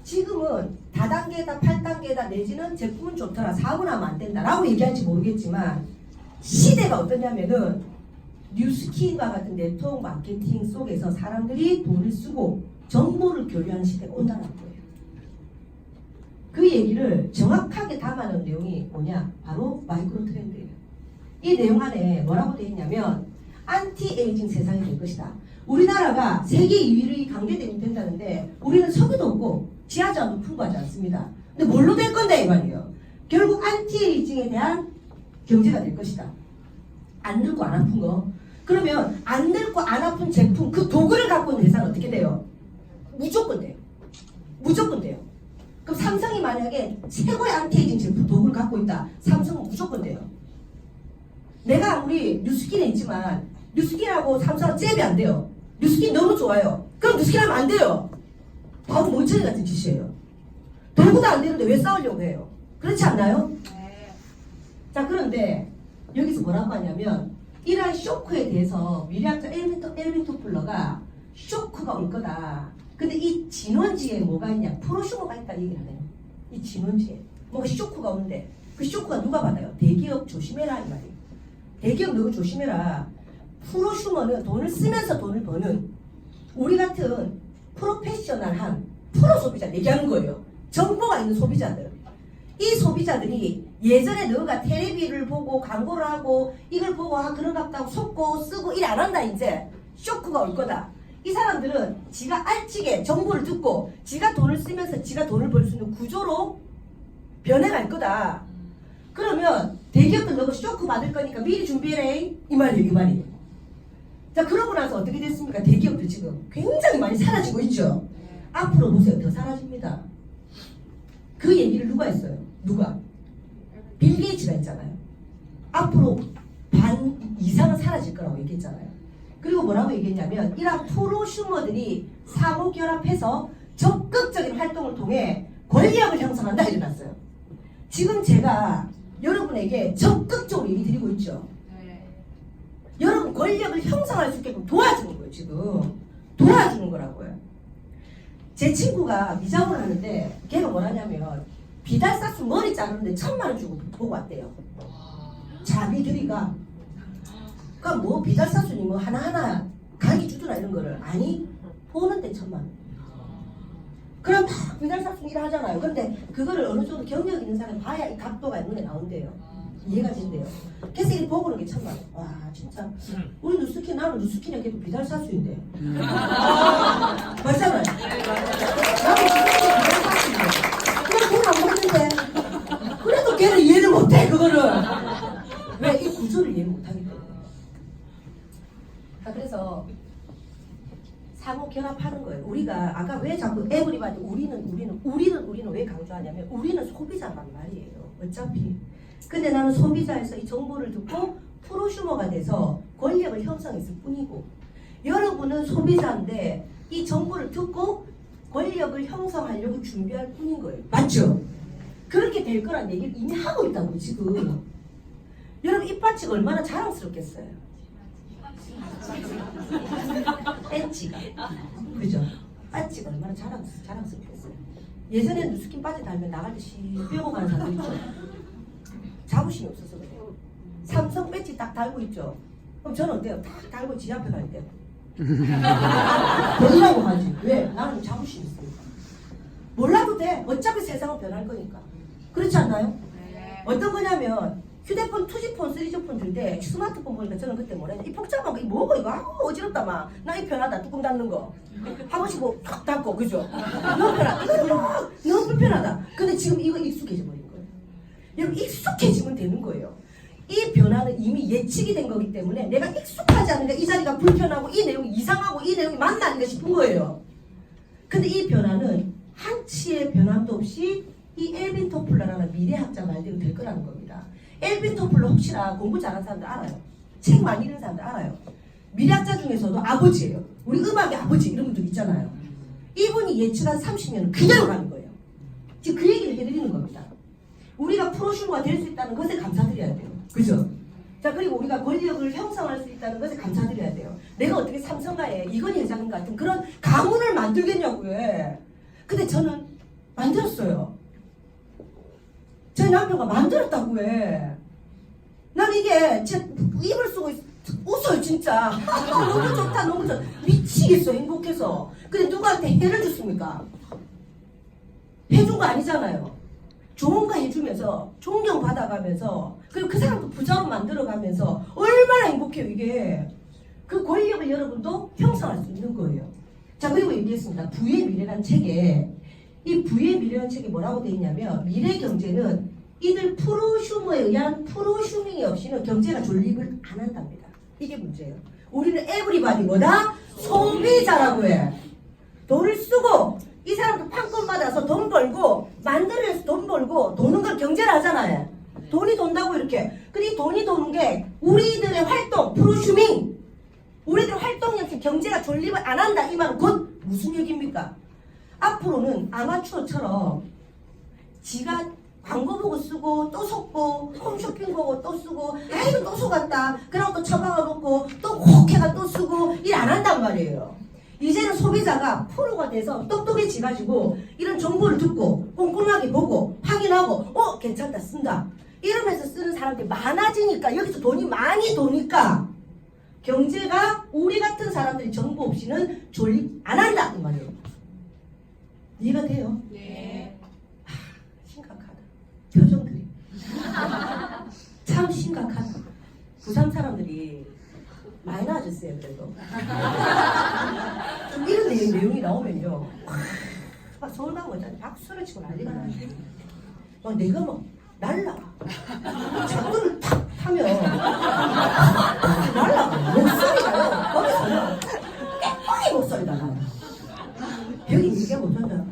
지금은 다단계다 8단계다 내지는 제품은 좋더라. 사고 나면 안 된다 라고 얘기할지 모르겠지만 시대가 어떠냐면은 뉴스킨과 같은 네트워크 마케팅 속에서 사람들이 돈을 쓰고 정보를 교류하는 시대가 온다는 거예요. 그 얘기를 정확하게 담아놓은 내용이 뭐냐? 바로 마이크로 트렌드예요. 이 내용 안에 뭐라고 되어 있냐면 안티에이징 세상이 될 것이다. 우리나라가 세계 2위를 강대되면 된다는데 우리는 석유도 없고 지하자원도 풍부하지 않습니다. 근데 뭘로 될 건데 이 말이에요. 결국 안티에이징에 대한 경제가 될 것이다. 안 늙고 안 아픈 거. 그러면 안 늙고 안 아픈 제품 그 도구를 갖고 있는 회사는 어떻게 돼요? 무조건 돼요. 무조건 돼요. 그럼 삼성이 만약에 최고의 안티에이징 제품 도구를 갖고 있다. 삼성은 무조건 돼요. 내가 아무리 뉴스킨에 있지만 뉴스킨하고 삼성은 잽이 안 돼요. 뉴스킨 너무 좋아요. 그럼 뉴스킨 하면 안 돼요. 바보 멍청이 같은 짓이에요. 도구도 안 되는데 왜 싸우려고 해요? 그렇지 않나요? 네. 자, 그런데 여기서 뭐라고 하냐면 이러한 쇼크에 대해서 미래학자 엘빈 토플러가 쇼크가 올 거다. 근데 이 진원지에 뭐가 있냐? 프로슈머가 있다는 얘기를 하네요. 이 진원지에 뭔가 쇼크가 오는데 그 쇼크가 누가 받아요? 대기업 조심해라 이 말이에요. 대기업 너무 조심해라. 프로슈머는 돈을 쓰면서 돈을 버는 우리 같은 프로페셔널한 프로 소비자 얘기하는 거예요. 정보가 있는 소비자들. 이 소비자들이 예전에 너가 텔레비를 보고 광고를 하고 이걸 보고 그런 것 같다고 속고 쓰고 일 안 한다 이제. 쇼크가 올 거다. 이 사람들은 지가 알찌게 정보를 듣고 지가 돈을 쓰면서 지가 돈을 벌 수 있는 구조로 변해갈 거다. 그러면 대기업들 너가 쇼크 받을 거니까 미리 준비해라 이 말이에요. 이 말이에요. 자, 그러고 나서 어떻게 됐습니까? 대기업들 지금 굉장히 많이 사라지고 있죠. 앞으로 보세요. 더 사라집니다. 그 얘기를 누가 했어요? 누가? 빌 게이츠가 했잖아요. 앞으로 반 이상은 사라질 거라고 얘기했잖아요. 그리고 뭐라고 얘기했냐면 이런 프로슈머들이 상호 결합해서 적극적인 활동을 통해 권력을 형성한다 이래놨어요. 지금 제가 여러분에게 적극적으로 얘기 드리고 있죠. 네. 여러분 권력을 형성할 수 있게끔 도와주는 거예요. 지금 도와주는 거라고요. 제 친구가 미장원을 하는데 걔가 뭐라냐면 비달사수 머리 자르는데 1,000만 원 주고 보고 왔대요. 자기들이가 그러니까 뭐 비달사수니 뭐 하나하나 가기 주더라 이런 거를 아니 보는데 1,000만 원. 그럼 막 비달사수 일 하잖아요. 그런데 그거를 어느 정도 경력 있는 사람이 봐야 이 각도가 눈에 나온대요. 이해가 된대요. 그래서 이 보고 오는 게 1,000만 원. 와 진짜 우리 누스킨 나는 누스킨이 걔도 비달사수인데. 맞잖아요. 나도 비달사수인데. 그래 돈안 벌는데 그래도 걔는 이해를 못해 그거를. 왜? 이 구조를 이해를 못하기 때문에. 자, 그래서 상호 결합하는 거예요. 우리가 아까 왜 자꾸 에브리바디 우리는 왜 강조하냐면 우리는 소비자란 말이에요. 어차피. 근데 나는 소비자에서 이 정보를 듣고 프로슈머가 돼서 권력을 형성했을 뿐이고 여러분은 소비자인데 이 정보를 듣고 권력을 형성하려고 준비할 뿐인 거예요. 맞죠? 그렇게 될 거란 얘기를 이미 하고 있다고 지금. 여러분 입바치가 얼마나 자랑스럽겠어요. 엣지가 그죠? 바치가 얼마나 자랑스럽겠어요. 예전에 누스킨 바지 달면 나갈 때 씨 빼고 가는 사람들 있죠. 자부심이 없어서 그래요. 삼성 배지 딱 달고 있죠. 그럼 저는 어때요? 딱 달고 지 앞에 갈 때 변이라고 하지. 왜? 나는 자부심 있으니까. 몰라도 돼. 어차피 세상은 변할 거니까. 그렇지 않나요? 네. 어떤 거냐면 휴대폰 2G폰, 3G폰 들 때 스마트폰 보니까 저는 그때 뭐래? 이 복잡한 거, 이 뭐고 이거? 아우 어지럽다 막. 나 이 편하다. 뚜껑 닫는 거. 한 번씩 뭐탁 닫고 그죠? 너무 편하다. 이거 너무 불편하다. 근데 지금 이거 익숙해져 버린 거예요. 여러분 익숙해지면 되는 거예요. 이 변화는 이미 예측이 된 거기 때문에 내가 익숙하지 않으니까 이 자리가 불편하고 이 내용이 이상하고 이 내용이 맞나 아닌가 싶은 거예요. 근데 이 변화는 한치의 변함도 없이 이 엘빈 토플러라는 미래학자 말대로 될 거라는 겁니다. 엘빈 토플러 혹시나 공부 잘하는 사람들 알아요? 책 많이 읽는 사람들 알아요? 미래학자 중에서도 아버지예요. 우리 음악의 아버지 이런 분들 있잖아요. 이분이 예측한 30년은 그대로 가는 거예요. 지금 그 얘기를 해드리는 겁니다. 우리가 프로슈머가 될 수 있다는 것에 감사드려야 돼요. 그죠? 자, 그리고 우리가 권력을 형성할 수 있다는 것에 감사드려야 돼요. 내가 어떻게 삼성가에 이건희 회장님 같은 그런 가문을 만들겠냐고요. 근데 저는 만들었어요. 제 남편과 만들었다고 해. 난 이게 제 입을 쓰고 웃어요 진짜. 너무 좋다 너무 좋다. 미치겠어 행복해서. 근데 누구한테 해를 줬습니까? 해준 거 아니잖아요. 좋은 거 해주면서 존경받아가면서 그리고 그 사람도 부자로 만들어가면서 얼마나 행복해요 이게. 그 권력을 여러분도 형성할 수 있는 거예요. 자, 그리고 얘기했습니다. 부의 미래라는 책에 이 부의 미래라는 책에 뭐라고 되어 있냐면 미래 경제는 이들 프로슈머에 의한 프로슈밍이 없이는 경제가 존립을 안 한답니다. 이게 문제예요. 우리는 에브리바디 뭐다? 소비자라고 해. 돈을 쓰고 이 사람도 판권 받아서 돈 벌고 만들어서 돈 벌고 도는 걸 경제를 하잖아요. 돈이 돈다고 이렇게. 근데 이 돈이 도는 게 우리들의 활동, 프로슈밍, 우리들 활동 역시 경제가 존립을 안 한다. 이 말은 곧 무슨 얘기입니까? 앞으로는 아마추어처럼 지가 광고 보고 쓰고 또 속고 홈쇼핑 보고 또 쓰고 아이고 또 속았다. 그러고 또 처박아 놓고 또 혹해가 또 쓰고 일 안 한단 말이에요. 이제는 소비자가 프로가 돼서 똑똑해지가지고 이런 정보를 듣고 꼼꼼하게 보고 확인하고 괜찮다 쓴다 이러면서 쓰는 사람들이 많아지니까 여기서 돈이 많이 도니까 경제가 우리 같은 사람들이 정보 없이는 존립 안 한다 이 말이에요. 이해가 돼요? 네. 심각하다. 표정들이 참 심각하다. 부산 사람들이 많이 나아졌어요. 그래도 좀 이런 내용이 나오면요 막 서울 가고 있잖아요. 박수를 치고 난리가 나요. 막 내가 막 날라가 자꾸를 탁 하면 날라가 목소리가요 거기서는 깨끗이 목소리가 나요. 여기 얘기가 못한다.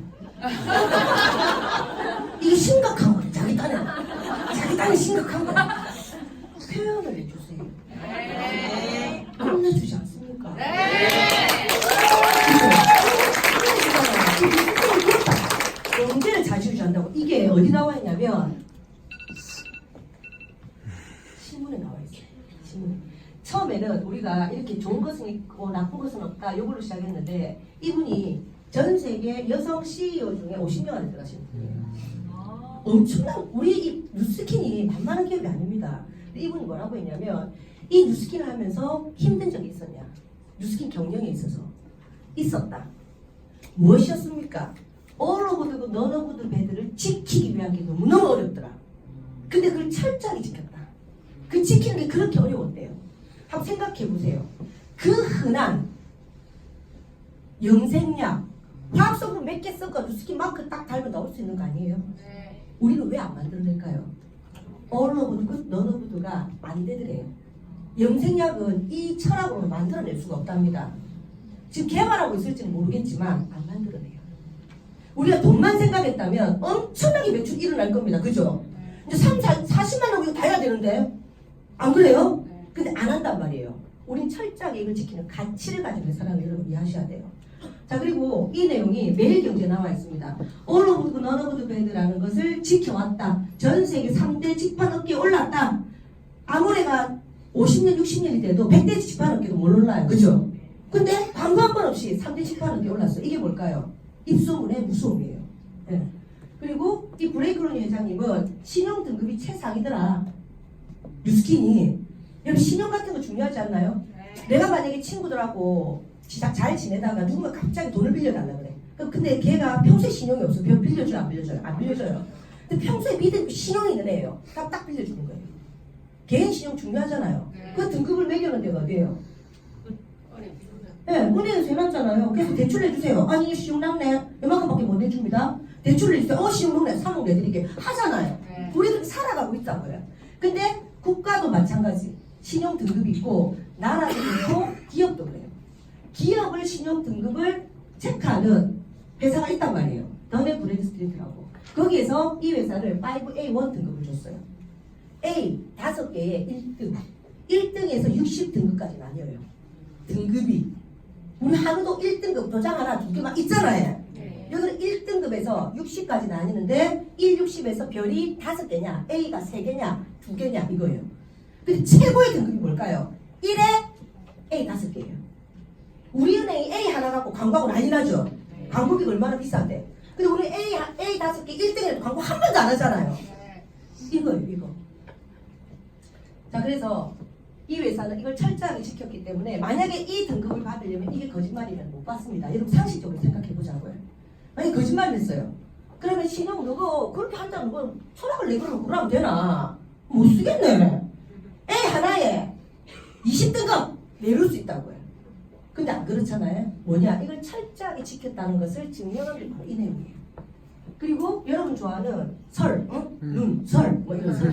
이게 심각한 거야. 자기 딴에 심각한 거야. 표현을 해주세요. 네. 혼내주지 않습니까? 네. 경제를 자주유지한다고. 이게 어디 나와 있냐면 신문에 나와 있어요. 신문에. 처음에는 우리가 이렇게 좋은 것은 있고 나쁜 것은 없다 이걸로 시작했는데 이분이 전 세계 여성 CEO 중에 50명 안에 들어가신 분이에요. 엄청난 우리 이 뉴스킨이 만만한 기업이 아닙니다. 근데 이분이 뭐라고 했냐면 이 뉴스킨을 하면서 힘든 적이 있었냐? 뉴스킨 경영에 있어서 있었다. 무엇이었습니까? All of the good, none of the bad를 지키기 위한 게 너무너무 어렵더라. 근데 그걸 철저하게 지켰다. 그 지키는 게 그렇게 어려웠대요. 한번 생각해 보세요. 그 흔한 영생약 화학성분 몇 개 섞어 뉴스킨 마크 딱 달면 나올 수 있는 거 아니에요? 네. 우리는 왜 안 만들어낼까요? All of the good, none of the가 안 되더래요. 영생약은 이 철학으로 만들어낼 수가 없답니다. 지금 개발하고 있을지는 모르겠지만 안 만들어내요. 우리가 돈만 생각했다면 엄청나게 매출 일어날 겁니다. 그죠? 이제 40만 원 이거 다 해야 되는데 안 그래요? 근데 안 한단 말이에요. 우린 철저하게 이걸 지키는 가치를 가지고 있는 사람을 여러분 이해하셔야 돼요. 자, 그리고 이 내용이 매일경제에 나와 있습니다. All of the none of the bad라는 것을 지켜왔다. 전 세계 3대 직판업계에 올랐다. 아무래가 50년, 60년이 돼도 100대 직판업계도 못 올라요. 그죠? 근데 광고 한 번 없이 3대 직판업계에 올랐어요. 이게 뭘까요? 입소문의 무서움이에요. 네. 그리고 이 브레이크로니 회장님은 신용 등급이 최상이더라. 뉴스킨이. 여러분 신용 같은 거 중요하지 않나요? 네. 내가 만약에 친구들하고 시작 잘 지내다가 누군가 갑자기 돈을 빌려달라 그래. 근데 걔가 평소에 신용이 없어. 빌려줘요, 안 빌려줘요? 안 빌려줘요. 근데 평소에 믿음 신용이 있는 애예요. 딱 빌려주는 거예요. 개인 신용 중요하잖아요. 그 등급을 매겨놓은 데가 어디예요? 네, 은행에서 해놨잖아요. 그래서 대출 내주세요. 아니 신용 남네. 이만큼밖에 못 내줍니다. 대출 내주세요. 신용 남네. 3억 내드릴게. 하잖아요. 우리들 살아가고 있다고요. 근데 국가도 마찬가지. 신용 등급이 있고 나라도 있고 기업도 그래요. 기업을 신용 등급을 체크하는 회사가 있단 말이에요. 더네 브래드스트리트라고. 거기에서 이 회사를 5A1 등급을 줬어요. A 5개의 1등. 1등에서 60등급까지 나뉘어요. 등급이. 우리 하루도 1등급 도장 하나 2개만 있잖아요. 여기는 1등급에서 60까지 나뉘는데 1, 60에서 별이 5개냐, A가 3개냐, 2개냐 이거예요. 근데 최고의 등급이 뭘까요? 1에 A 5개예요. 우리 은행이 A 하나 갖고 광고하고 난리 나죠? 광고비가 얼마나 비싼데. 근데 우리 A 5개 1등에도 광고 한 번도 안 하잖아요. 이거예요, 이거. 자, 그래서 이 회사는 이걸 철저하게 지켰기 때문에 만약에 이 등급을 받으려면 이게 거짓말이면 못 받습니다. 여러분 상식적으로 생각해 보자고요. 만약에 거짓말을 했어요. 그러면 신용 누구 그렇게 한다는 건 철학을 내걸고 그러면 되나? 못 쓰겠네. A 하나에 20등급 내릴 수 있다고요. 근데 안 그렇잖아요. 뭐냐? 이걸 철저하게 지켰다는 것을 증명한 게 바로 이 내용이에요. 그리고 여러분 좋아하는 설, 눈, 설, 뭐 이런 설,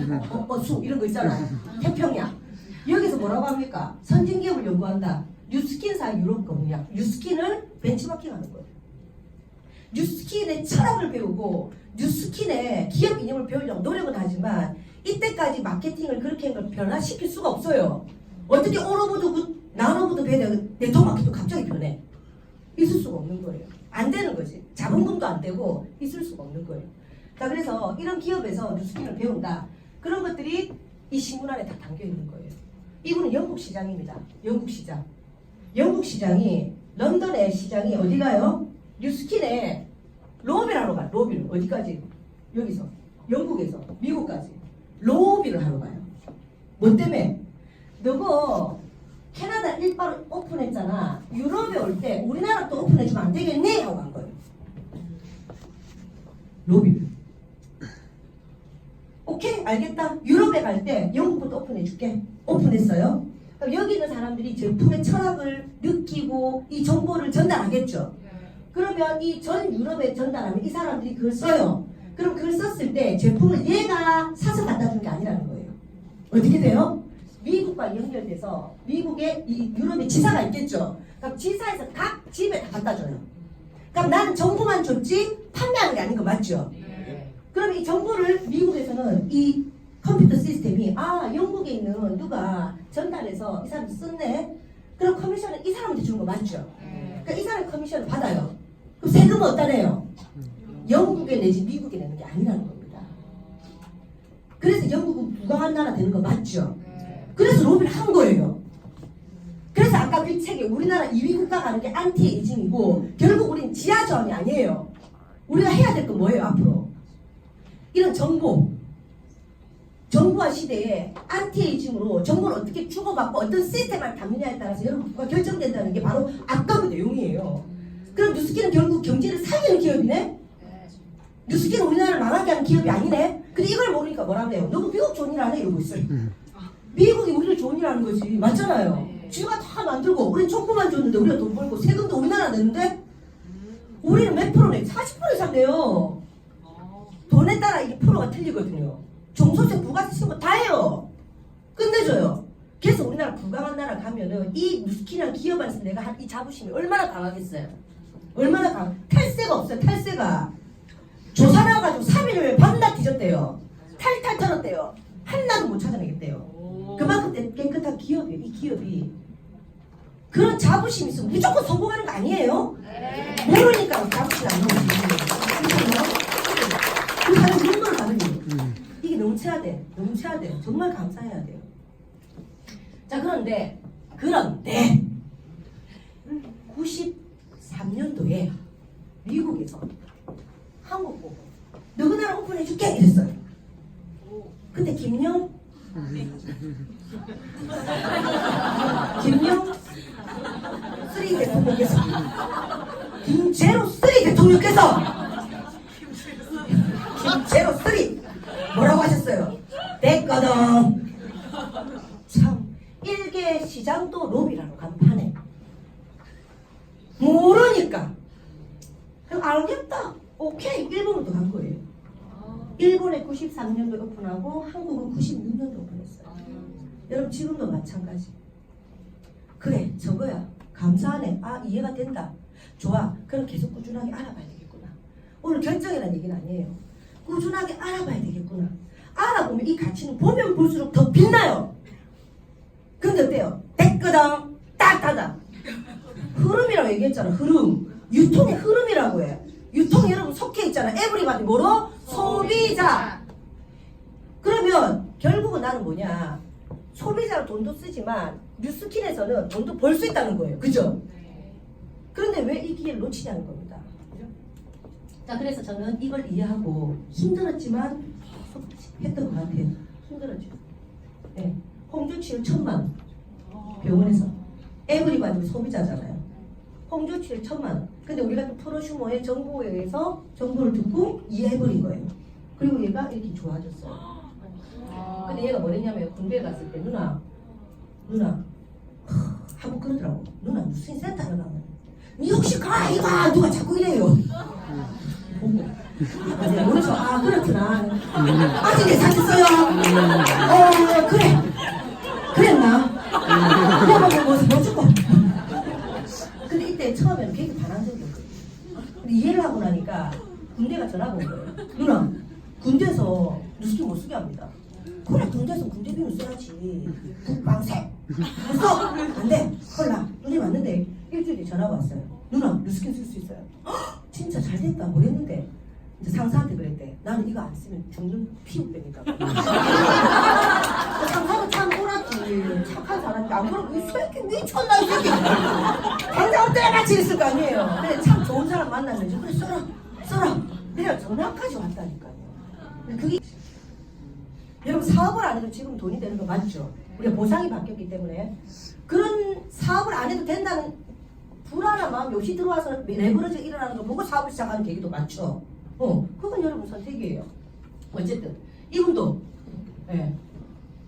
수 이런 거 있잖아요. 태평양. 여기서 뭐라고 합니까? 선진기업을 연구한다. 뉴스킨사 유럽 거든요. 뉴스킨을 벤치마킹하는 거예요. 뉴스킨의 철학을 배우고 뉴스킨의 기업 이념을 배우려고 노력은 하지만 이때까지 마케팅을 그렇게 한 걸 변화시킬 수가 없어요. 어떻게 오로보드 나노보드 배대 네트워크도 갑자기 변해? 있을 수가 없는 거예요. 안 되는 거지. 자본금도 안 되고 있을 수가 없는 거예요. 자, 그래서 이런 기업에서 뉴스킨을 배운다. 그런 것들이 이 신문 안에 다 담겨 있는 거예요. 이분은 영국 시장입니다. 영국 시장. 영국 시장이 런던의 시장이 어디 가요? 뉴스킨에 로비를 하러 가요. 로비를 어디까지? 여기서 영국에서 미국까지 로비를 하러 가요. 뭐 때문에? 너가 캐나다 일바로 오픈했잖아. 유럽에 올 때 우리나라 또 오픈해주면 안 되겠니? 하고 간 거예요. 로비를. 오케이 알겠다. 유럽에 갈 때 영국부터 오픈해줄게. 오픈했어요. 그럼 여기 있는 사람들이 제품의 철학을 느끼고 이 정보를 전달하겠죠. 그러면 이 전 유럽에 전달하면 이 사람들이 그걸 써요. 그럼 그걸 썼을 때 제품을 얘가 사서 갖다 준 게 아니라는 거예요. 어떻게 돼요? 미국과 연결돼서 미국에 이 유럽에 지사가 있겠죠. 그럼 지사에서 각 집에 다 갖다 줘요. 그럼 나는 정보만 줬지 판매하는 게 아닌 거 맞죠? 그럼 이 정보를 미국에서는 이 컴퓨터 시스템이 영국에 있는 누가 전달해서 이 사람 썼네. 그럼 커미션을 이 사람한테 주는 거 맞죠? 그러니까 이 사람 커미션을 받아요. 그럼 세금은 어디다 내요? 영국에 내지 미국에 내는 게 아니라는 겁니다. 그래서 영국은 부강한 나라 되는 거 맞죠? 그래서 로비를 한 거예요. 그래서 아까 그 책에 우리나라 2위 국가가 하는 게 안티에이징이고 결국 우린 지하저항이 아니에요. 우리가 해야 될 건 뭐예요 앞으로? 이런 정보화 시대에 안티에이징으로 정보를 어떻게 주고받고 어떤 시스템을 담느냐에 따라서 여러분과 결정된다는 게 바로 아까 그 내용이에요. 그럼 뉴스킨은 결국 경제를 살리는 기업이네? 뉴스킨은 우리나라를 망하게 하는 기업이 아니네? 근데 이걸 모르니까 뭐라 그래요? 너무 미국 좋은 일 안 해? 이러고 있어요. 미국이 우리를 좋은 일 하는 거지. 맞잖아요. 쥐가 다 만들고 우리는 정보만 줬는데 우리가 돈 벌고 세금도 우리나라 내는데 우리는 몇 프로 내? 40% 이상 내요. 돈에 따라 이게 프로가 틀리거든요. 종소세 부가세 신고 다 해요. 끝내줘요. 그래서 우리나라 부강한 나라 가면은 이 뉴스킨이라는 기업 안에서 내가 한 이 자부심이 얼마나 강하겠어요. 얼마나 탈세가 없어요. 탈세가 조사 나와가지고 3일 밤낮 뒤졌대요. 탈탈 털었대요. 하나도 못 찾아내겠대요. 그만큼 깨끗한 기업이에요. 이 기업이. 그런 자부심이 있으면 무조건 성공하는 거 아니에요? 모르니까 자부심 안 나오지. 그 사람 눈물을 받으니 이게 넘쳐야 돼. 넘쳐야 돼요. 정말 감사해야 돼요. 자, 그런데 93년도에 미국에서 한국 보고 너그 나라 오픈해줄게 이랬어요. 근데 김영 쓰리 대통령 여러분께서 김제로 3 뭐라고 하셨어요? 됐거든. 참 일개 시장도 로비라고 간판에 모르니까 그럼 알겠다. 오케이. 일본으로 간 거예요. 일본에 93년도에 오픈하고 한국은 96년도에 오픈했어요. 여러분 지금도 마찬가지. 그래 저거야. 감사하네. 아 이해가 된다. 좋아. 그럼 계속 꾸준하게 알아봐야 되겠구나. 오늘 결정이라는 얘기는 아니에요. 꾸준하게 알아봐야 되겠구나. 알아보면 이 가치는 보면 볼수록 더 빛나요. 근데 어때요? 됐거든. 딱하다. 흐름이라고 얘기했잖아. 흐름. 유통의 흐름이라고 해. 유통이 여러분 속해 있잖아. 에브리바디 뭐로? 소비자. 그러면 결국은 나는 뭐냐? 소비자로 돈도 쓰지만 뉴스킨에서는 돈도 벌 수 있다는 거예요. 그죠? 그런데 왜 이 기회를 놓치냐는 겁니다. 자, 그래서 저는 이걸 이해하고 힘들었지만 했던 것 같아요. 힘들었죠. 네. 홍조치율 1000만 병원에서 에브리바디 소비자잖아요. 홍조치율 1000만. 근데 우리가 또 프로슈머의 정보에 의해서 정보를 듣고 이해해버린 거예요. 그리고 얘가 이렇게 좋아졌어요. 근데 얘가 뭐랬냐면 군대에 갔을 때 누나 하고 그러더라고. 누나 무슨 센터에 가면 니 혹시 가 이가 누가 자꾸 이래요. 보고 그래서 아 그렇구나. 아직 괜찮겠어요. 그래 그랬나? 뭐 주고. 근데 이때 처음에는 되게 반항적이었거든. 근데 이해를 하고 나니까 군대가 전화가 온 거예요. 누나 군대에서 뉴스킨 못 쓰게 합니다. 그래 군대에서 군대 비밀 써야지. 국방세 써! 안돼. 헐라 눈이 왔는데 일주일 뒤에 전화가 왔어요. 누나 뉴스킨 쓸 수 있어요. 헉, 진짜 잘 됐다. 뭐랬는데 이제 상사한테 그랬대. 나는 이거 안 쓰면 죽는 피부병이다. 상사가 참 꼬랐지. 착한 사람이 안 그러고 이 새끼 미쳤나 이 새끼. 당장 때같이 있을 거 아니에요. 근데 참 좋은 사람 만나면 그래 써라. 내가 전화까지 왔다니까요. 그게 여러분 사업을 안 해도 지금 돈이 되는 거 맞죠? 우리가 보상이 바뀌었기 때문에 그런 사업을 안 해도 된다는 불안한 마음이 없이 들어와서 레버리지 일어나는 거 보고 사업을 시작하는 계기도 많죠. 그건 여러분 선택이에요. 어쨌든 이분도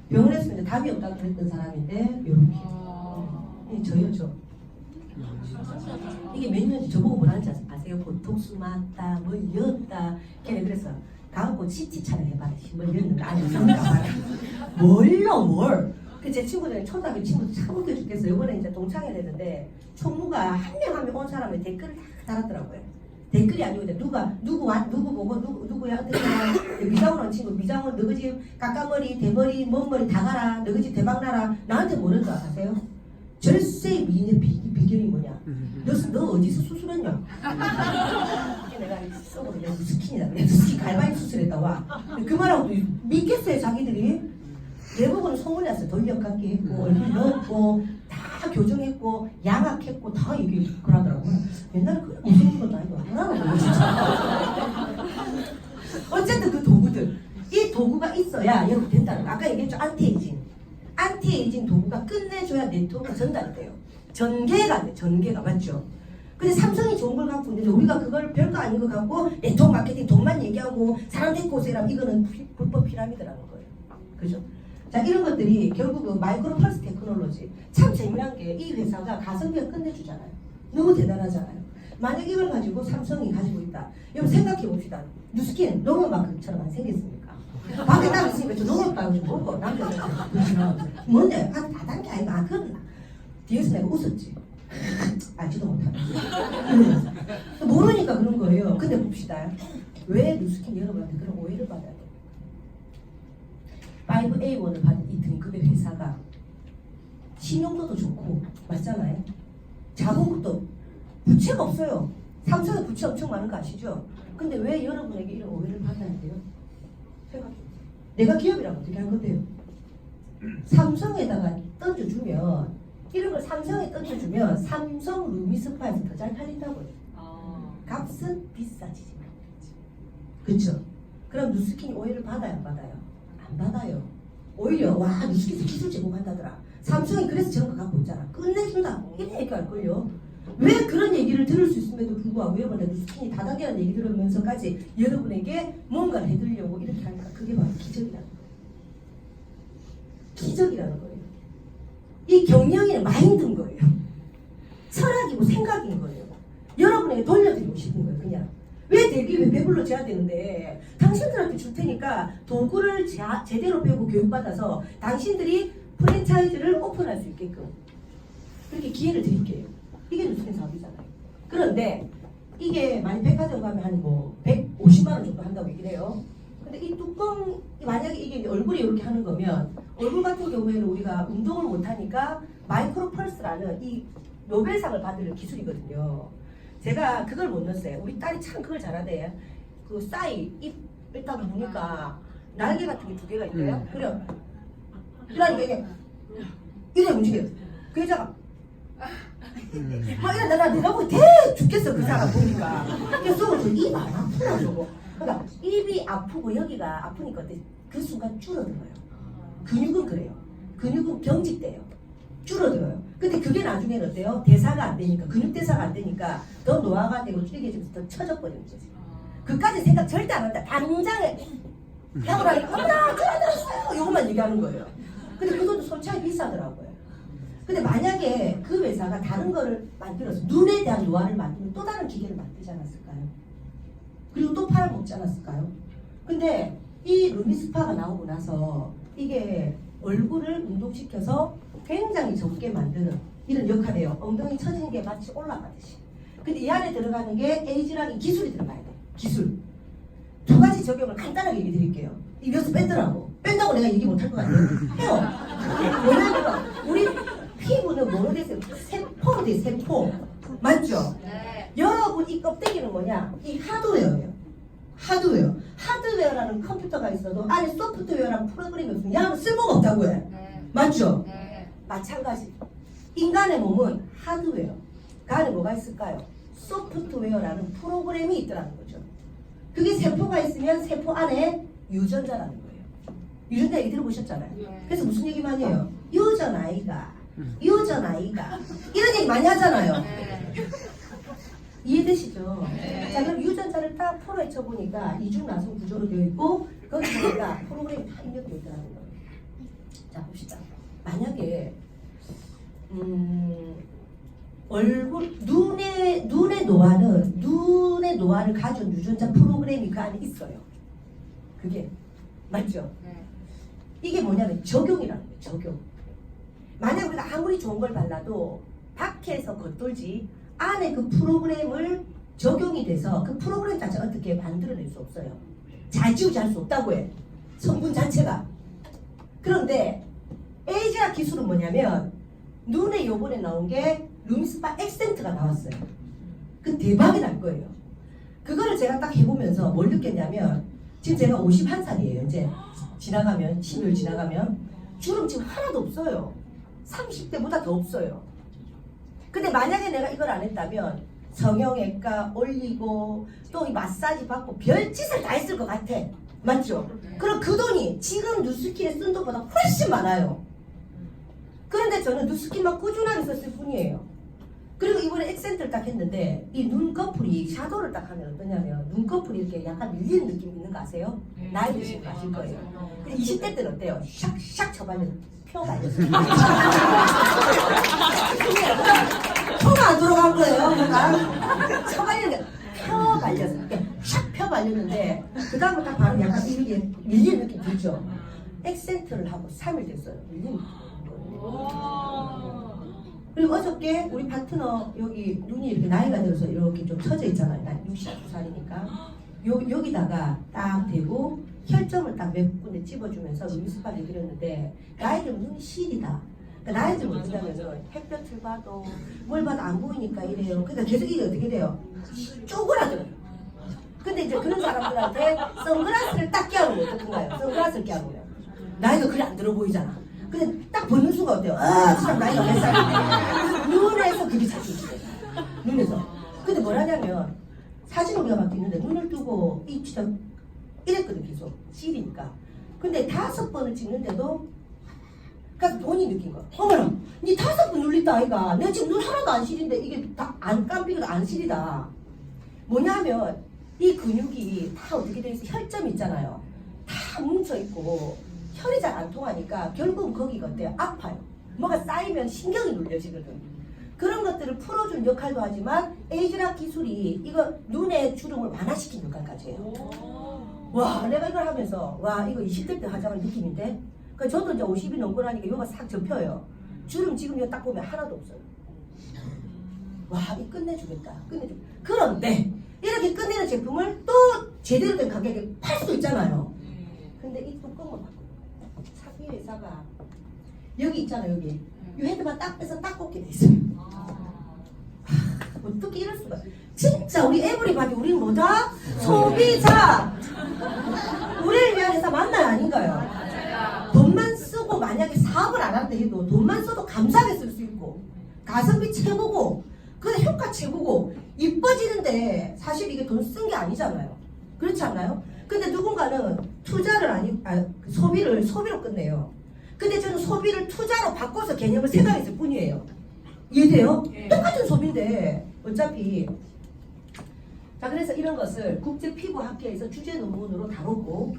병원에서 이제 답이 없다고 그랬던 사람인데 이렇게 저요 저. 이게 몇 년인지 저보고 뭐라는지 아세요? 보톡스 맞다, 뭐 이었다. 걔네 그래서 가고 CT 촬영 해봐라. 뭐 이랬는데 아니 상가봐라. 뭘요 뭘? 그 제 친구들 초등학교 친구들 참 웃겨 죽겠어요. 이번에 이제 동창회 되는데 총무가 한 명 한 명 온 사람의 댓글을 다 달았더라고요. 댓글이 아니고 이제 누구 보고 누구야 어떻게 미장원 온 친구 미장원 너희 집 까까머리 대머리 먼머리 다 가라 너희 집 대박나라 나한테 뭐라는 줄 아세요? 절세 미인의 비결이 뭐냐? 너 어디서 수술했냐? 내가 썩어도 내가 스킨이다. 내가 스킨 갈바니 수술했다 와. 그 말하고 믿겠어요 자기들이. 대부분 소문났어요. 돌려깎기 했고 넣었고 다 교정했고 양악했고 다 이게 그러더라고요. 옛날에 그래 무슨 것도 아니고 하나는 진짜. 어쨌든 그 도구들 이 도구가 있어야 여러분 된다는 거. 아까 얘기했죠. 안티에이징 도구가 끝내줘야 네트워크가 전달이 돼요. 전개가 돼. 전개가 맞죠? 근데 삼성이 좋은 걸 갖고 있는데 우리가 그걸 별거 아닌 거 갖고 네트워크 마케팅 돈만 얘기하고 사람 데리고 오세요. 이거는 불법 피라미드라는 거예요. 그죠? 자 이런 것들이 결국 그 마이크로 펄스 테크놀로지 참 재미난 게 이 회사가 가성비가 끝내주잖아요. 너무 대단하잖아요. 만약 이걸 가지고 삼성이 가지고 있다. 여러분 생각해 봅시다. 뉴스킨 농업마크처럼 안 생겼습니까? 밖에 따로 있으니까 저 농업마크 좀 보고 남편은 뭔데? 아 다단계 아이가 아 그러나 뒤에서 내가 웃었지. 알지도 못하면서 모르니까 그런 거예요. 근데 봅시다. 왜 뉴스킨 여러분한테 그런 오해를 받아야 돼요? 5A1을 받은 이 등급의 회사가 신용도도 좋고 맞잖아요. 자본금도 부채가 없어요. 삼성에 부채 엄청 많은 거 아시죠? 근데 왜 여러분에게 이런 오해를 받아야 돼요? 생각해. 내가 기업이라면 어떻게 할 건데요? 삼성에다가 던져주면 이런 걸 삼성에 던져주면 삼성 루미스파에서 더 잘 팔린다고요. 값은 비싸지지만. 그쵸? 그럼 뉴스킨이 오해를 받아요? 안 받아요? 안 받아요. 오히려 와 뉴스킨에서 기술 제공한다더라. 삼성이 그래서 저런 거 갖고 있잖아. 끝내준다. 이래 얘기할걸요. 왜 그런 얘기를 들을 수 있음에도 불구하고 여러분의 누스킨이 다단계라는 얘기 들으면서까지 여러분에게 뭔가를 해드리려고 이렇게 하니까 그게 바로 기적이라는 거예요. 기적이라는 거예요. 이 경영의 마인드인 거예요. 철학이고 생각인 거예요. 여러분에게 돌려드리고 싶은 거예요. 그냥 왜 대기업에 배불러 줘야 되는데 당신들한테 줄 테니까 도구를 제대로 배우고 교육받아서 당신들이 프랜차이즈를 오픈할 수 있게끔 그렇게 기회를 드릴게요. 이게 누스킨 사업이잖아요. 그런데 이게 만약 백화점 가면 한 뭐 150만 원 정도 한다고 얘기를 해요. 근데 이 뚜껑 만약에 이게 얼굴이 이렇게 하는 거면 얼굴 같은 경우에는 우리가 운동을 못하니까 마이크로 펄스라는 이 노벨상을 받을 기술이거든요. 제가 그걸 못 넣었어요. 우리 딸이 참 그걸 잘하대. 그 싸이 입 딱 보니까 날개 같은 게 2개가 있대요. 그래. 그러니까 이게 이래 움직여요. 그 여자가 막 이래 내가 보기 대 죽겠어 그 사람 보니까. 그래서 입 안 아프나 저거. 그러니까 입이 아프고 여기가 아프니까 어때? 그 순간 줄어들어요. 근육은 그래요. 근육은 경직돼요. 줄어들어요. 근데 그게 나중에는 어때요? 대사가 안 되니까 근육 대사가 안 되니까 더 노화가 되고 찌개지면서 더 처져버리는 거지. 그까지 생각 절대 안 한다. 당장에 병을 하니까 어머나 줄어들었어요. 이것만 얘기하는 거예요. 근데 그것도 솔직히 비싸더라고요. 근데 만약에 그 회사가 다른 거를 만들어서 눈에 대한 노화를 만들면 또 다른 기계를 만들지 않았을까요? 그리고 또 팔아먹지 않았을까요? 근데 이 루미스파가 나오고 나서 이게 얼굴을 운동시켜서 굉장히 적게 만드는 이런 역할이에요. 엉덩이 처지는 게 마치 올라가듯이. 근데 이 안에 들어가는 게 에이지락인 기술이 들어가야 돼. 기술. 2가지 적용을 간단하게 얘기 드릴게요. 이 몇 수 뺀더라고. 뺀다고 내가 얘기 못할 것 같아요. 해요. 왜냐면 우리 피부는 뭐로 됐어요? 세포로 돼, 세포. 맞죠? 네. 여러분 이 껍데기는 뭐냐? 이 하드웨어예요. 하드웨어. 하드웨어라는 컴퓨터가 있어도 안에 소프트웨어라는 프로그램이 없으면 야는 쓸모가 없다고 해. 네. 맞죠? 네. 마찬가지. 인간의 몸은 하드웨어. 그 안에 뭐가 있을까요? 소프트웨어라는 프로그램이 있더라는 거죠. 그게 세포가 있으면 세포 안에 유전자라는 거예요. 유전자 얘기 들어보셨잖아요. 네. 그래서 무슨 얘기 많이 해요? 유전아이가 이런 얘기 많이 하잖아요. 네. 이해되시죠? 네. 자, 그럼 유전자를 딱 풀어헤쳐 보니까 이중나선 구조로 되어 있고 거기다가 프로그램이 다 입력되어 있다는 거예요. 자, 봅시다. 만약에 얼굴 눈의 노화를 가져온 유전자 프로그램이 그 안에 있어요. 그게 맞죠? 네. 이게 뭐냐면 적용이라는 거예요. 적용. 만약 우리가 아무리 좋은 걸 발라도 밖에서 겉돌지 안에 그 프로그램을 적용이 돼서 그 프로그램 자체가 어떻게 만들어낼 수 없어요. 자지우지할 수 없다고 해. 성분 자체가. 그런데 에이지아 기술은 뭐냐면 눈에 요번에 나온 게 루미스파 액센트가 나왔어요. 그 대박이 날 거예요. 그거를 제가 딱 해보면서 뭘 느꼈냐면 지금 제가 51살이에요. 이제 지나가면 10일 지나가면 주름 지금 하나도 없어요. 30대보다 더 없어요. 근데 만약에 내가 이걸 안 했다면 성형외과 올리고 또 이 마사지 받고 별짓을 다 했을 것 같아. 맞죠? 그럼 그 돈이 지금 누스킨에 쓴 돈보다 훨씬 많아요. 그런데 저는 누스킨만 꾸준하게 썼을 뿐이에요. 그리고 이번에 액센트를 딱 했는데 이 눈꺼풀이 샤도를 딱 하면 어떠냐면 눈꺼풀이 이렇게 약간 밀리는 느낌 있는 거 아세요? 나이 드시면 아실 거예요. 근데 20대 때는 어때요? 샥샥 쳐발려서 펴 발렸어요. 혀가 안 들어간 거예요. 그러니까 쳐발리는 게 펴 발렸어. 샥 펴 발렸는데 그 다음부터 딱 바로 약간 이게 밀리는 느낌 들죠? 액센트를 하고 3일 됐어요. 밀리는 느낌. 그리고 어저께 우리 파트너 여기 눈이 이렇게 나이가 들어서 이렇게 좀 처져 있잖아요. 난 62살이니까 여기다가 딱 대고 혈점을 딱 몇 군데 찝어주면서 루미스파를 해드렸는데 나이 들면 눈이 시리다. 그러니까 나이 들면 어떠냐면 햇볕을 봐도 뭘 봐도 안 보이니까 이래요. 그러니까 계속 이게 어떻게 돼요? 쪼그라들어요. 근데 이제 그런 사람들한테 선글라스를 딱 끼워놓으면 어떡한가요? 선글라스를 끼워놓으면 나이가 그래 안 들어 보이잖아. 근데 딱 보는 순간 어때요? 아, 진짜 나이가 몇 살인데. 눈에서 그게 자주 있어요. 눈에서. 근데 뭘 하냐면, 사진을 우리가 막 찍는데 눈을 뜨고 이 진짜 이랬거든, 계속. 시리니까. 근데 5번을 찍는데도, 그러니까 본인이 느낀 거야. 어머나, 니 5번 눌린다 아이가. 내가 지금 눈 하나도 안 시린데 이게 다 안 깜비가 안 시리다. 뭐냐면 이 근육이 다 어떻게 돼 있어? 혈점 있잖아요. 다 뭉쳐 있고 혈이 잘 안 통하니까 결국은 거기가 어때요? 아파요. 뭐가 쌓이면 신경이 눌려지거든. 그런 것들을 풀어주는 역할도 하지만 에이즈락 기술이 이거 눈의 주름을 완화시키는 역할까지 해요. 와, 내가 이걸 하면서 와 이거 20대 때 하자는 느낌인데. 그 저도 이제 50이 넘고 나니까 이거가 싹 접혀요. 주름 지금 이거 딱 보면 하나도 없어요. 와, 이 끝내주겠다. 끝내주. 그런데 이렇게 끝내는 제품을 또 제대로 된 가격에 팔 수도 있잖아요. 근데 이 뚜껑을 바꿔. 사기 회사가 여기 있잖아요. 여기 이 헤드만 딱 빼서 딱 꽂게 돼 있어요. 어떻게 이럴 수가? 진짜 우리 에브리바디 우리는 뭐다? 소비자. 우리를 위한 회사 맞나요, 아닌가요? 돈만 쓰고 만약에 사업을 안 한다 해도 돈만 써도 감사하게 쓸 수 있고 가성비 최고고 근데 효과 최고고 이뻐지는데 사실 이게 돈 쓴 게 아니잖아요. 그렇지 않나요? 근데 누군가는 투자를 소비로 끝내요. 근데 저는 소비를 투자로 바꿔서 개념을 생각했을 뿐이에요. 이해돼요? 똑같은 소비인데 어차피. 자, 그래서 이런 것을 국제피부학회에서 주제 논문으로 다뤘고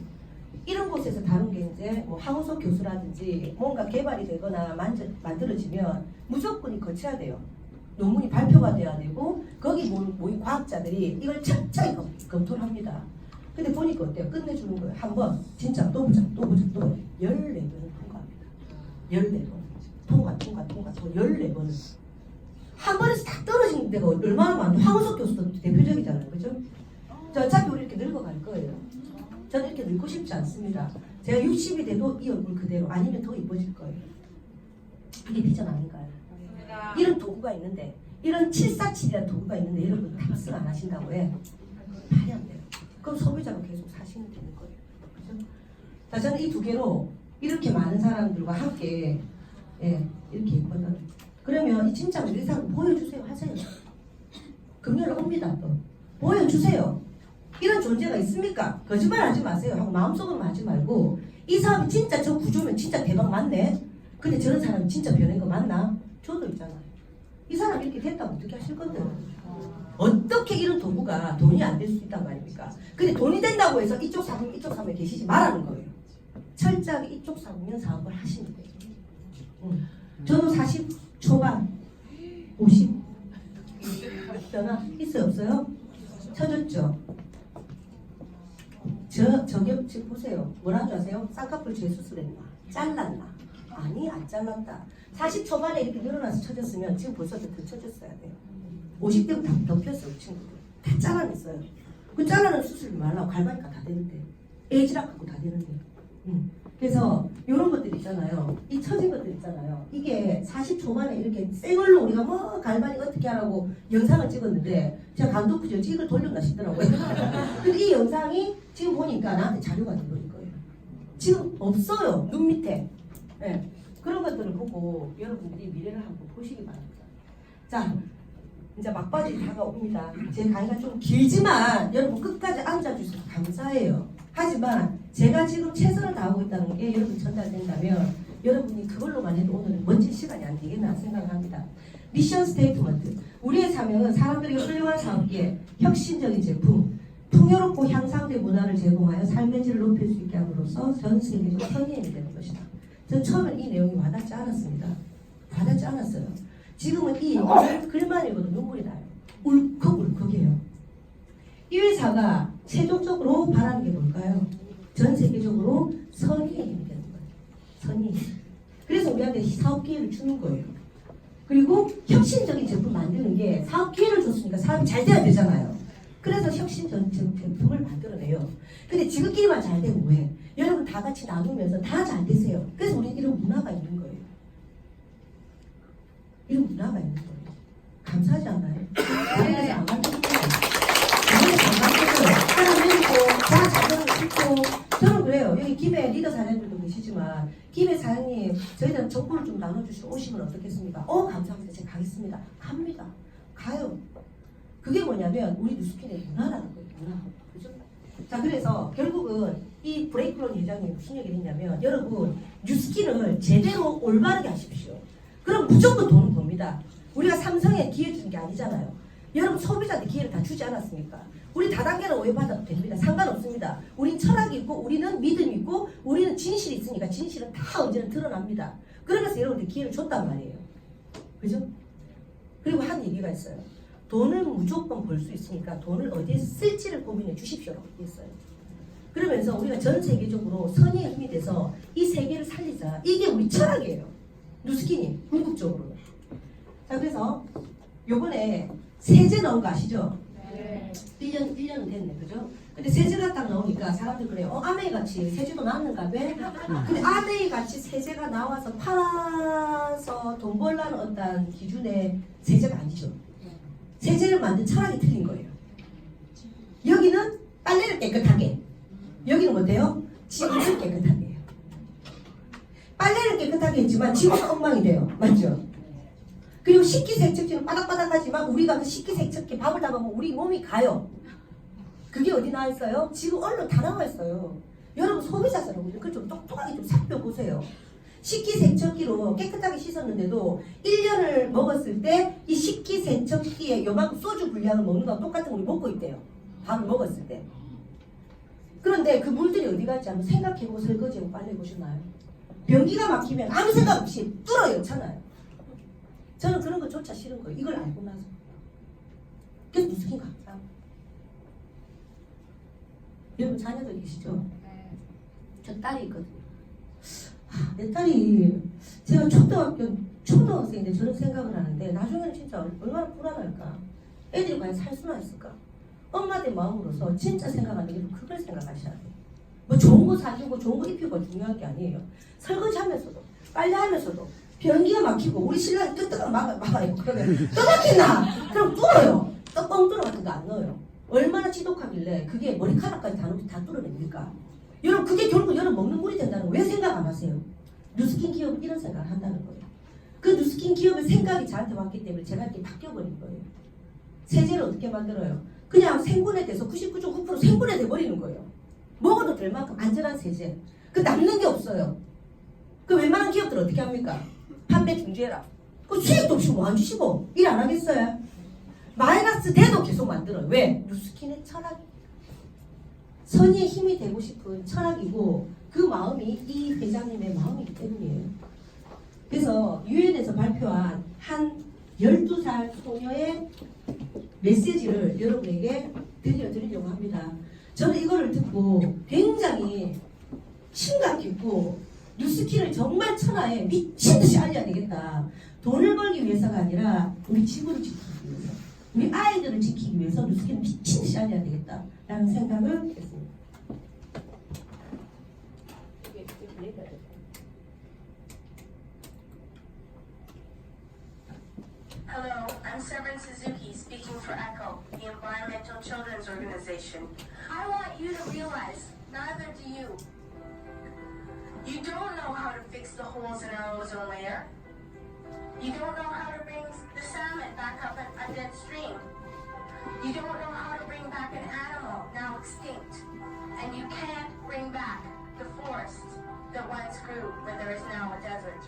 이런 곳에서 다룬 게 이제 뭐 황우석 교수라든지 뭔가 개발이 되거나 만들어지면 무조건 거쳐야 돼요. 논문이 발표가 돼야 되고 거기 모인 과학자들이 이걸 철저히 검토를 합니다. 근데 보니까 어때요? 끝내주는 거예요. 한번 진짜 또 보자 14번을 통과합니다. 14번 통과 14번을 한 번에서 다 떨어지는 데가 얼마나 많은데 황우석 교수도 대표적이잖아요. 그죠? 자, 어차피 우리 이렇게 늙어갈 거예요. 저는 이렇게 늙고 싶지 않습니다. 제가 60이 돼도 이 얼굴 그대로 아니면 더 이뻐질 거예요. 이게 비전 아닌가요? 이런 도구가 있는데 이런 747이라는 도구가 있는데 여러분 탑승 안 하신다고 해. 말이 안 돼요. 그럼 소비자가 계속 사시면 되는 거예요. 그렇죠? 자, 저는 이 두 개로 이렇게 많은 사람들과 함께 이렇게 있거든. 그러면 이 진짜 우리 사람 보여주세요 하세요. 금요일 옵니다. 또 보여주세요. 이런 존재가 있습니까? 거짓말 하지 마세요 하고 마음속으로만 하지 말고 이 사람이 진짜 저 구조면 진짜 대박 맞네. 근데 저런 사람이 진짜 변한 거 맞나? 저도 있잖아요. 이 사람이 이렇게 됐다면 어떻게 하실 건데? 어떻게 이런 도구가 돈이 안 될 수 있단 말입니까? 근데 돈이 된다고 해서 이쪽 사무에 계시지 말라는 거예요. 철저하게 이쪽 사무면 사업을 하시면 돼요. 저도 40 초반 50 변화 있어요 없어요? 쳐졌죠? 저게 지금 보세요. 뭐라는 줄 아세요? 쌍꺼풀 재수술했나? 잘랐나? 아니 안 잘랐다. 40 초반에 이렇게 늘어나서 쳐졌으면 지금 벌써 더 쳐졌어야 돼요. 50대부터 다 덮였어요. 친구들 다 잘라냈어요. 그 잘라낸 수술 말라고 갈바니까 다 되는데 에이지락 갖고 다 되는데. 그래서 이런 것들 있잖아요. 이 처진 것들 있잖아요. 이게 40 초반에 이렇게 생얼로 우리가 뭐 갈바니 어떻게 하라고 영상을 찍었는데 제가 감독부죠. 이걸 돌렸나 싶더라고요. 근데 이 영상이 지금 보니까 나한테 자료가 돼버린 거예요. 지금 없어요. 눈 밑에. 네. 그런 것들을 보고 여러분들이 미래를 한번 보시기 바랍니다. 자, 이제 막바지 다가옵니다. 제 강의가 좀 길지만 여러분 끝까지 앉아주셔서 감사해요. 하지만 제가 지금 최선을 다하고 있다는 게 여러분 전달된다면 여러분이 그걸로만 해도 오늘은 멋진 시간이 안 되겠나 생각합니다. 미션 스테이트먼트. 우리의 사명은 사람들에게 훌륭한 사업기에 혁신적인 제품, 풍요롭고 향상된 문화를 제공하여 삶의 질을 높일 수 있게 함으로써 전 세계적 선의인이 되는 것이다. 전 처음엔 이 내용이 와닿지 않았습니다. 와닿지 않았어요. 지금은 이 얘기를 글만 읽어도 눈물이 나요. 울컥울컥해요. 이 회사가 최종적으로 바라는 게 뭘까요? 전 세계적으로 선의의 힘이 되는 거예요. 선의의 힘. 그래서 우리한테 사업 기회를 주는 거예요. 그리고 혁신적인 제품 만드는 게 사업 기회를 줬으니까 사업이 잘 돼야 되잖아요. 그래서 혁신적인 제품을 만들어내요. 근데 지극히만 잘 되면 뭐해? 여러분 다 같이 나누면서 다 잘 되세요. 그래서 우리는 이런 문화가 있는 거예요. 이런 문화가 있는 거예요. 감사하지 않나요? 다른데서 안 만들고 다른데서 안 만들고 하나 내리고 다 잘되는 거 싶고 저는 그래요. 여기 김해 리더 사장님들도 계시지만 김해 사장님 저희들은 정보를 좀 나눠주시고 오시면 어떻겠습니까? 감사합니다. 제가 가겠습니다. 갑니다. 가요. 그게 뭐냐면 우리 뉴스킨의 문화라는 거예요. 문화. 그죠? 자, 그래서 결국은 이 브레이크론 회장님 무슨 얘기를 했냐면 여러분 뉴스킨을 제대로 올바르게 하십시오. 그럼 무조건 돈은 법니다. 우리가 삼성에 기회 준 게 아니잖아요. 여러분 소비자한테 기회를 다 주지 않았습니까? 우리 다단계로 오해받아도 됩니다. 상관없습니다. 우린 철학이 있고 우리는 믿음이 있고 우리는 진실이 있으니까 진실은 다 언제나 드러납니다. 그러면서 여러분들 기회를 줬단 말이에요. 그죠? 그리고 한 얘기가 있어요. 돈을 무조건 벌 수 있으니까 돈을 어디에 쓸지를 고민해 주십시오라고 얘기했어요. 그러면서 우리가 전 세계적으로 선의의 힘이 돼서 이 세계를 살리자. 이게 우리 철학이에요. 누스키님 궁극적으로. 자, 그래서 요번에 세제 나온 거 아시죠? 네. 1년은 됐네, 그죠? 근데 세제가 딱 나오니까 사람들 그래요. 아메이 같이 세제도 나왔는가 봐. 근데 아메이 같이 세제가 나와서 팔아서 돈 벌라는 어떤 기준의 세제가 아니죠. 세제를 만든 철학이 틀린 거예요. 여기는 빨래를 깨끗하게, 여기는 뭐돼요? 지구를 깨끗하게 해요. 빨래를 깨끗하게 했지만 지구는 엉망이 돼요. 맞죠? 그리고 식기세척기는 바닥바닥하지만 우리가 그 식기세척기 밥을 담으면 우리 몸이 가요. 그게 어디 나와 있어요? 지금 언론 다 나와 있어요. 여러분 소비자처럼 그걸 좀 똑똑하게 좀 살펴보세요. 식기세척기로 깨끗하게 씻었는데도 1년을 먹었을 때 이 식기세척기에 요만큼 소주 분량을 먹는 거랑 똑같은 걸 먹고 있대요. 밥을 먹었을 때. 그런데 그 물들이 어디 갈지 한번 생각해보고 설거지하고 빨래 보셨나요? 변기가 막히면 아무 생각 없이 뚫어요. 잖아요. 저는 그런 거조차 싫은 거예요. 이걸 알고 나서. 그래서 누스킨 감사. 여러분 자녀들 계시죠? 저 딸이 있거든요. 내 딸이 제가 초등학생인데 저런 생각을 하는데 나중에는 진짜 얼마나 불안할까. 애들이 과연 살 수나 있을까. 엄마들 마음으로서 진짜 생각하는 게 그걸 생각하셔야 돼요. 뭐 좋은 거 사주고 좋은 거 입히고 중요한 게 아니에요. 설거지하면서도 빨래하면서도 변기가 막히고 우리 신랑이 뜨뜨가 막아요. 그러면 또 막힌다. 그럼 뚫어요. 또 뻥 뚫어 같은 거 안 넣어요. 얼마나 지독하길래 그게 머리카락까지 다 뚫어냅니까? 여러분 그게 결국 여러분 먹는 물이 된다는 거 왜 생각 안 하세요? 누스킨 기업은 이런 생각을 한다는 거예요. 그 누스킨 기업의 생각이 저한테 왔기 때문에 제가 이렇게 바뀌어버린 거예요. 세제를 어떻게 만들어요? 그냥 생분해 돼서 99.9% 생분해 돼버리는 거예요. 먹어도 될 만큼 안전한 세제. 그 남는 게 없어요. 그 웬만한 기업들 어떻게 합니까? 판매 중지해라. 그 수익도 없이 뭐 안 주시고 일 안 하겠어요? 마이너스 돼도 계속 만들어요. 왜? 누스킨의 철학이 선의의 힘이 되고 싶은 철학이고 그 마음이 이 회장님의 마음이기 때문이에요. 그래서 유엔에서 발표한 한 12살 소녀의 메시지를 여러분에게 들려드리려고 합니다. 저는 이거를 듣고 굉장히 심각했고 누스킨을 정말 천하에 미친듯이 알려야 되겠다. 돈을 벌기 위해서가 아니라 우리 지구를 지키기 위해서 우리 아이들을 지키기 위해서 누스킨을 미친듯이 알려야 되겠다 라는 생각을 했습니다. Hello, I'm Severin Suzuki speaking for ECHO, the Environmental Children's Organization. I want you to realize, neither do you. You don't know how to fix the holes in our ozone layer. You don't know how to bring the salmon back up a dead stream. You don't know how to bring back an animal now extinct. And you can't bring back the forest that once grew where there is now a desert.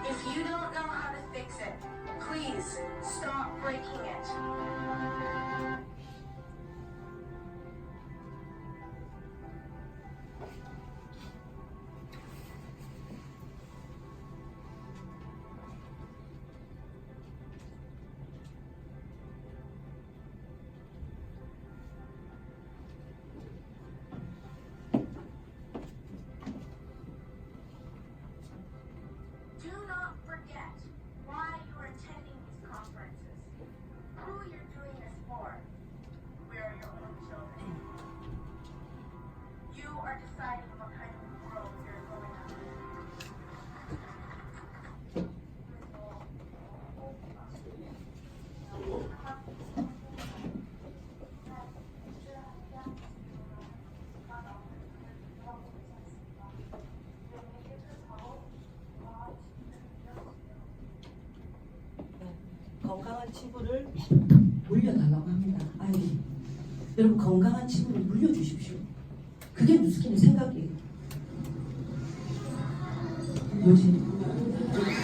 If you don't know how to fix it, please stop breaking it. Do not forget why you are attending these conferences, who you're doing this for. We are your own children. You are deciding what kind of world you're going to 건강한 지구를 물려달라고 합니다. 아이고, 여러분 건강한 지구를 물려주십시오. 그게 누스킨의 생각이에요. 뭐지?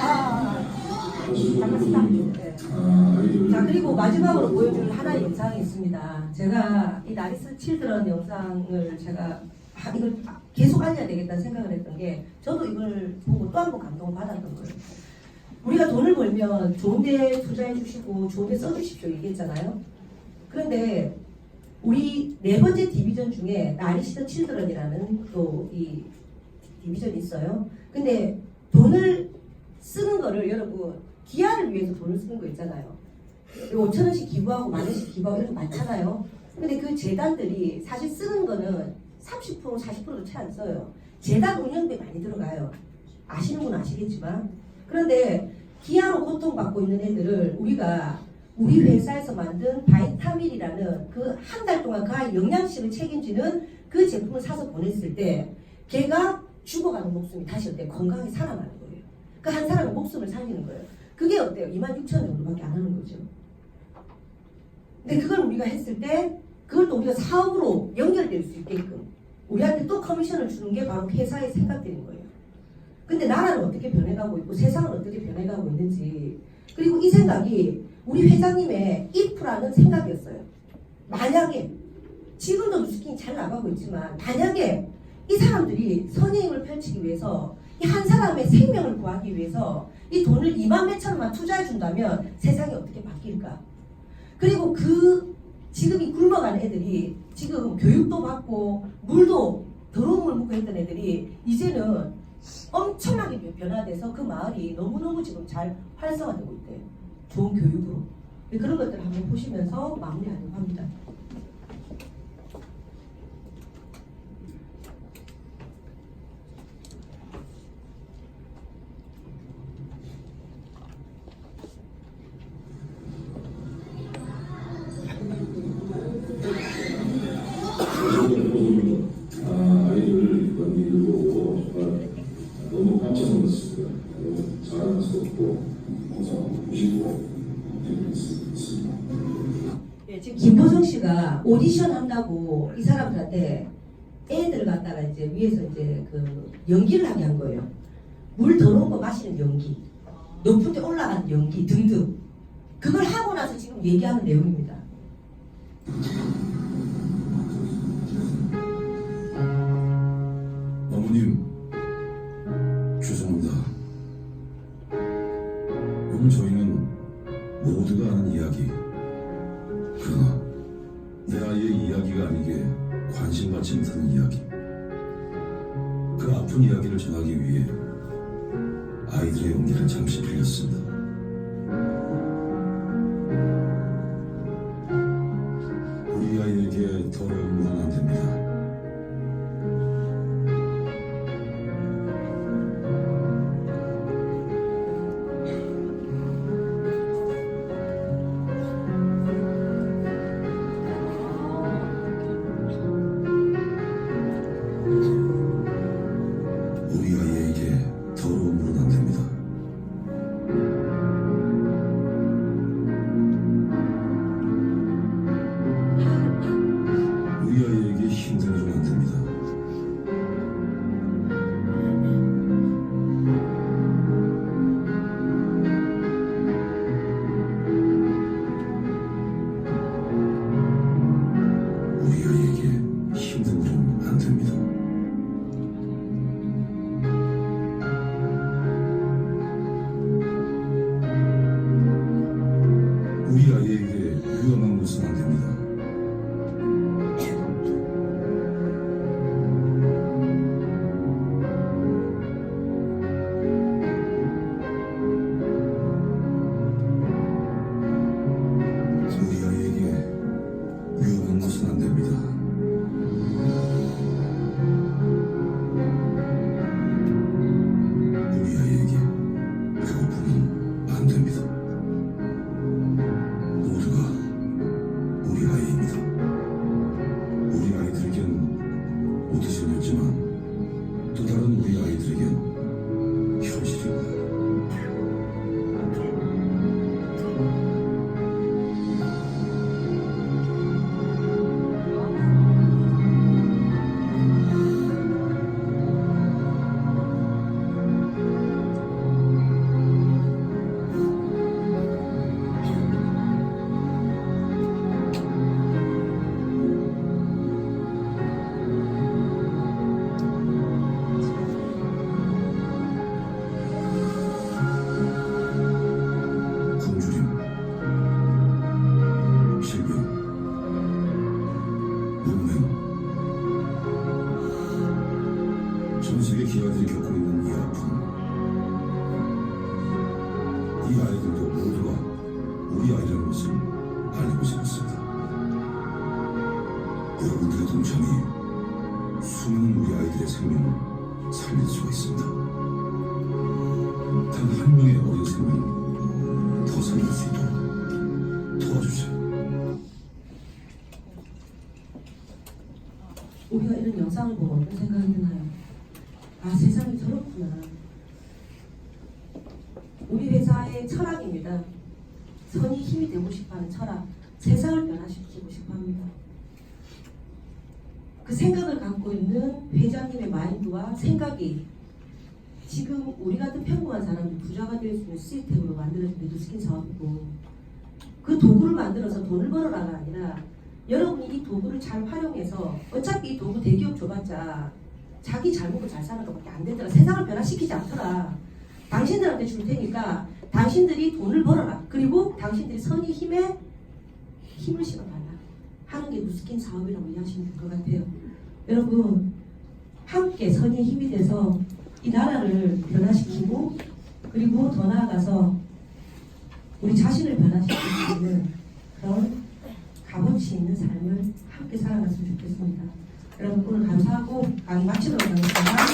아, 잠깐 스탑. 네. 자, 그리고 마지막으로 보여줄 하나의 영상이 있습니다. 제가 이 나리스 칠드런 영상을 제가 이걸 계속 알려야 되겠다는 생각을 했던 게, 저도 이걸 보고 또 한 번 감동을 받았던 거예요. 우리가 돈을 벌면 좋은 데 투자해 주시고 좋은 데 써주십시오 얘기했잖아요. 그런데 우리 네 번째 디비전 중에 나리스 칠드런이라는 또 이 디비전이 있어요. 근데 돈을 쓰는 거를 여러분 기아를 위해서 돈을 쓰는 거 있잖아요. 5,000원씩 기부하고 10,000원씩 기부하고 이런 거 많잖아요. 근데 그 재단들이 사실 쓰는 거는 30% 40%도 채 안 써요. 재단 운영비 많이 들어가요. 아시는 분은 아시겠지만. 그런데 기아로 고통받고 있는 애들을 우리가 우리 회사에서 만든 바이타밀이라는 그 한 달 동안 그 아이 영양식을 책임지는 그 제품을 사서 보냈을 때 걔가 죽어가는 목숨이 다시 어때요? 건강하게 살아나는 거예요. 그 한 사람의 목숨을 살리는 거예요. 그게 어때요? 26,000원 정도밖에 안 하는 거죠. 근데 그걸 우리가 했을 때 그걸 또 우리가 사업으로 연결될 수 있게끔 우리한테 또 커미션을 주는 게 바로 회사의 생각들인 거예요. 근데 나라는 어떻게 변해가고 있고 세상은 어떻게 변해가고 있는지, 그리고 이 생각이 우리 회장님의 if라는 생각이었어요. 만약에 지금도 뉴스킹이 잘 나가고 있지만 만약에 이 사람들이 선의임을 펼치기 위해서 이 한 사람의 생명을 구하기 위해서 이 돈을 2만 몇 천원만 투자해 준다면 세상이 어떻게 바뀔까? 그리고 그 지금 이 굶어간 애들이 지금 교육도 받고 물도 더러운 물 먹고 했던 애들이 이제는 엄청나게 변화돼서 그 마을이 너무너무 지금 잘 활성화되고 있대요. 좋은 교육으로. 그런 것들을 한번 보시면서 마무리하려고 합니다. 아이들 연기를 보고 정말 너무 깜짝 놀랐습니다. 너무 자랑스럽고 항상 보시고 있습니다. 예, 지금 김보정 씨가 오디션 한다고 이 사람들한테 애들 갖다가 이제 위에서 이제 그 연기를 하게 한 거예요. 물 더러운 거 마시는 연기, 높은 데 올라가는 연기 등등. 그걸 하고 나서 지금 얘기하는 내용입니다. 어머님, 죄송합니다. 오늘 저희는 모두가 아는 이야기, 그러나 내 아이의 이야기가 아니게 관심받지 못하는 이야기, 그 아픈 이야기를 전하기 위해 아이들의 용기를 잠시 빌렸습니다. 우리 아이에게 더러운 건 안 됩니다. 우리 아이에게 더러운 물은 안 됩니다. 우리 아이에게 힘들어주면 안 됩니다. 우리 아이에게 힘들어주면 안 됩니다. 우리 아이에게 위험한 것은 안 됩니다. 우리 아이에게 위험한 것은 안 됩니다. 우리 아이에게 배고픔은 안 됩니다. 이 아이들도 모두가 우리 아이라는 것을 알리고 싶었습니다. 여러분들의 동참이 수많은 우리 아이들의 생명을 살릴 수가 있습니다. 단 한 명의 어린 생명을 더 살릴 수 있도록 도와주세요. 우리가 이런 영상을 보고 어떤 생각이 드나요? 아, 세상이 저렇구나. 우리 회사의 철학입니다. 선이 힘이 되고 싶어하는 철학. 세상을 변화시키고 싶어합니다. 그 생각을 갖고 있는 회장님의 마인드와 생각이 지금 우리 같은 평범한 사람이 부자가 될 수 있는 시스템으로 만들어진 리더스킨 사업이고, 그 도구를 만들어서 돈을 벌어라가 아니라 여러분이 이 도구를 잘 활용해서, 어차피 이 도구 대기업 줘봤자 자기 잘 먹고 잘 사는 것밖에 안 되더라. 세상을 변화시키지 않더라. 당신들한테 줄 테니까 당신들이 돈을 벌어라. 그리고 당신들이 선의 힘에 힘을 실어달라 하는 게 누스킨 사업이라고 이해하시면 될 것 같아요. 여러분, 함께 선의 힘이 돼서 이 나라를 변화시키고, 그리고 더 나아가서 우리 자신을 변화시킬 수 있는 그런 값어치 있는 삶을 함께 살아갔으면 좋겠습니다. 여러분, 오늘 감사하고 강의 마치도록 하겠습니다.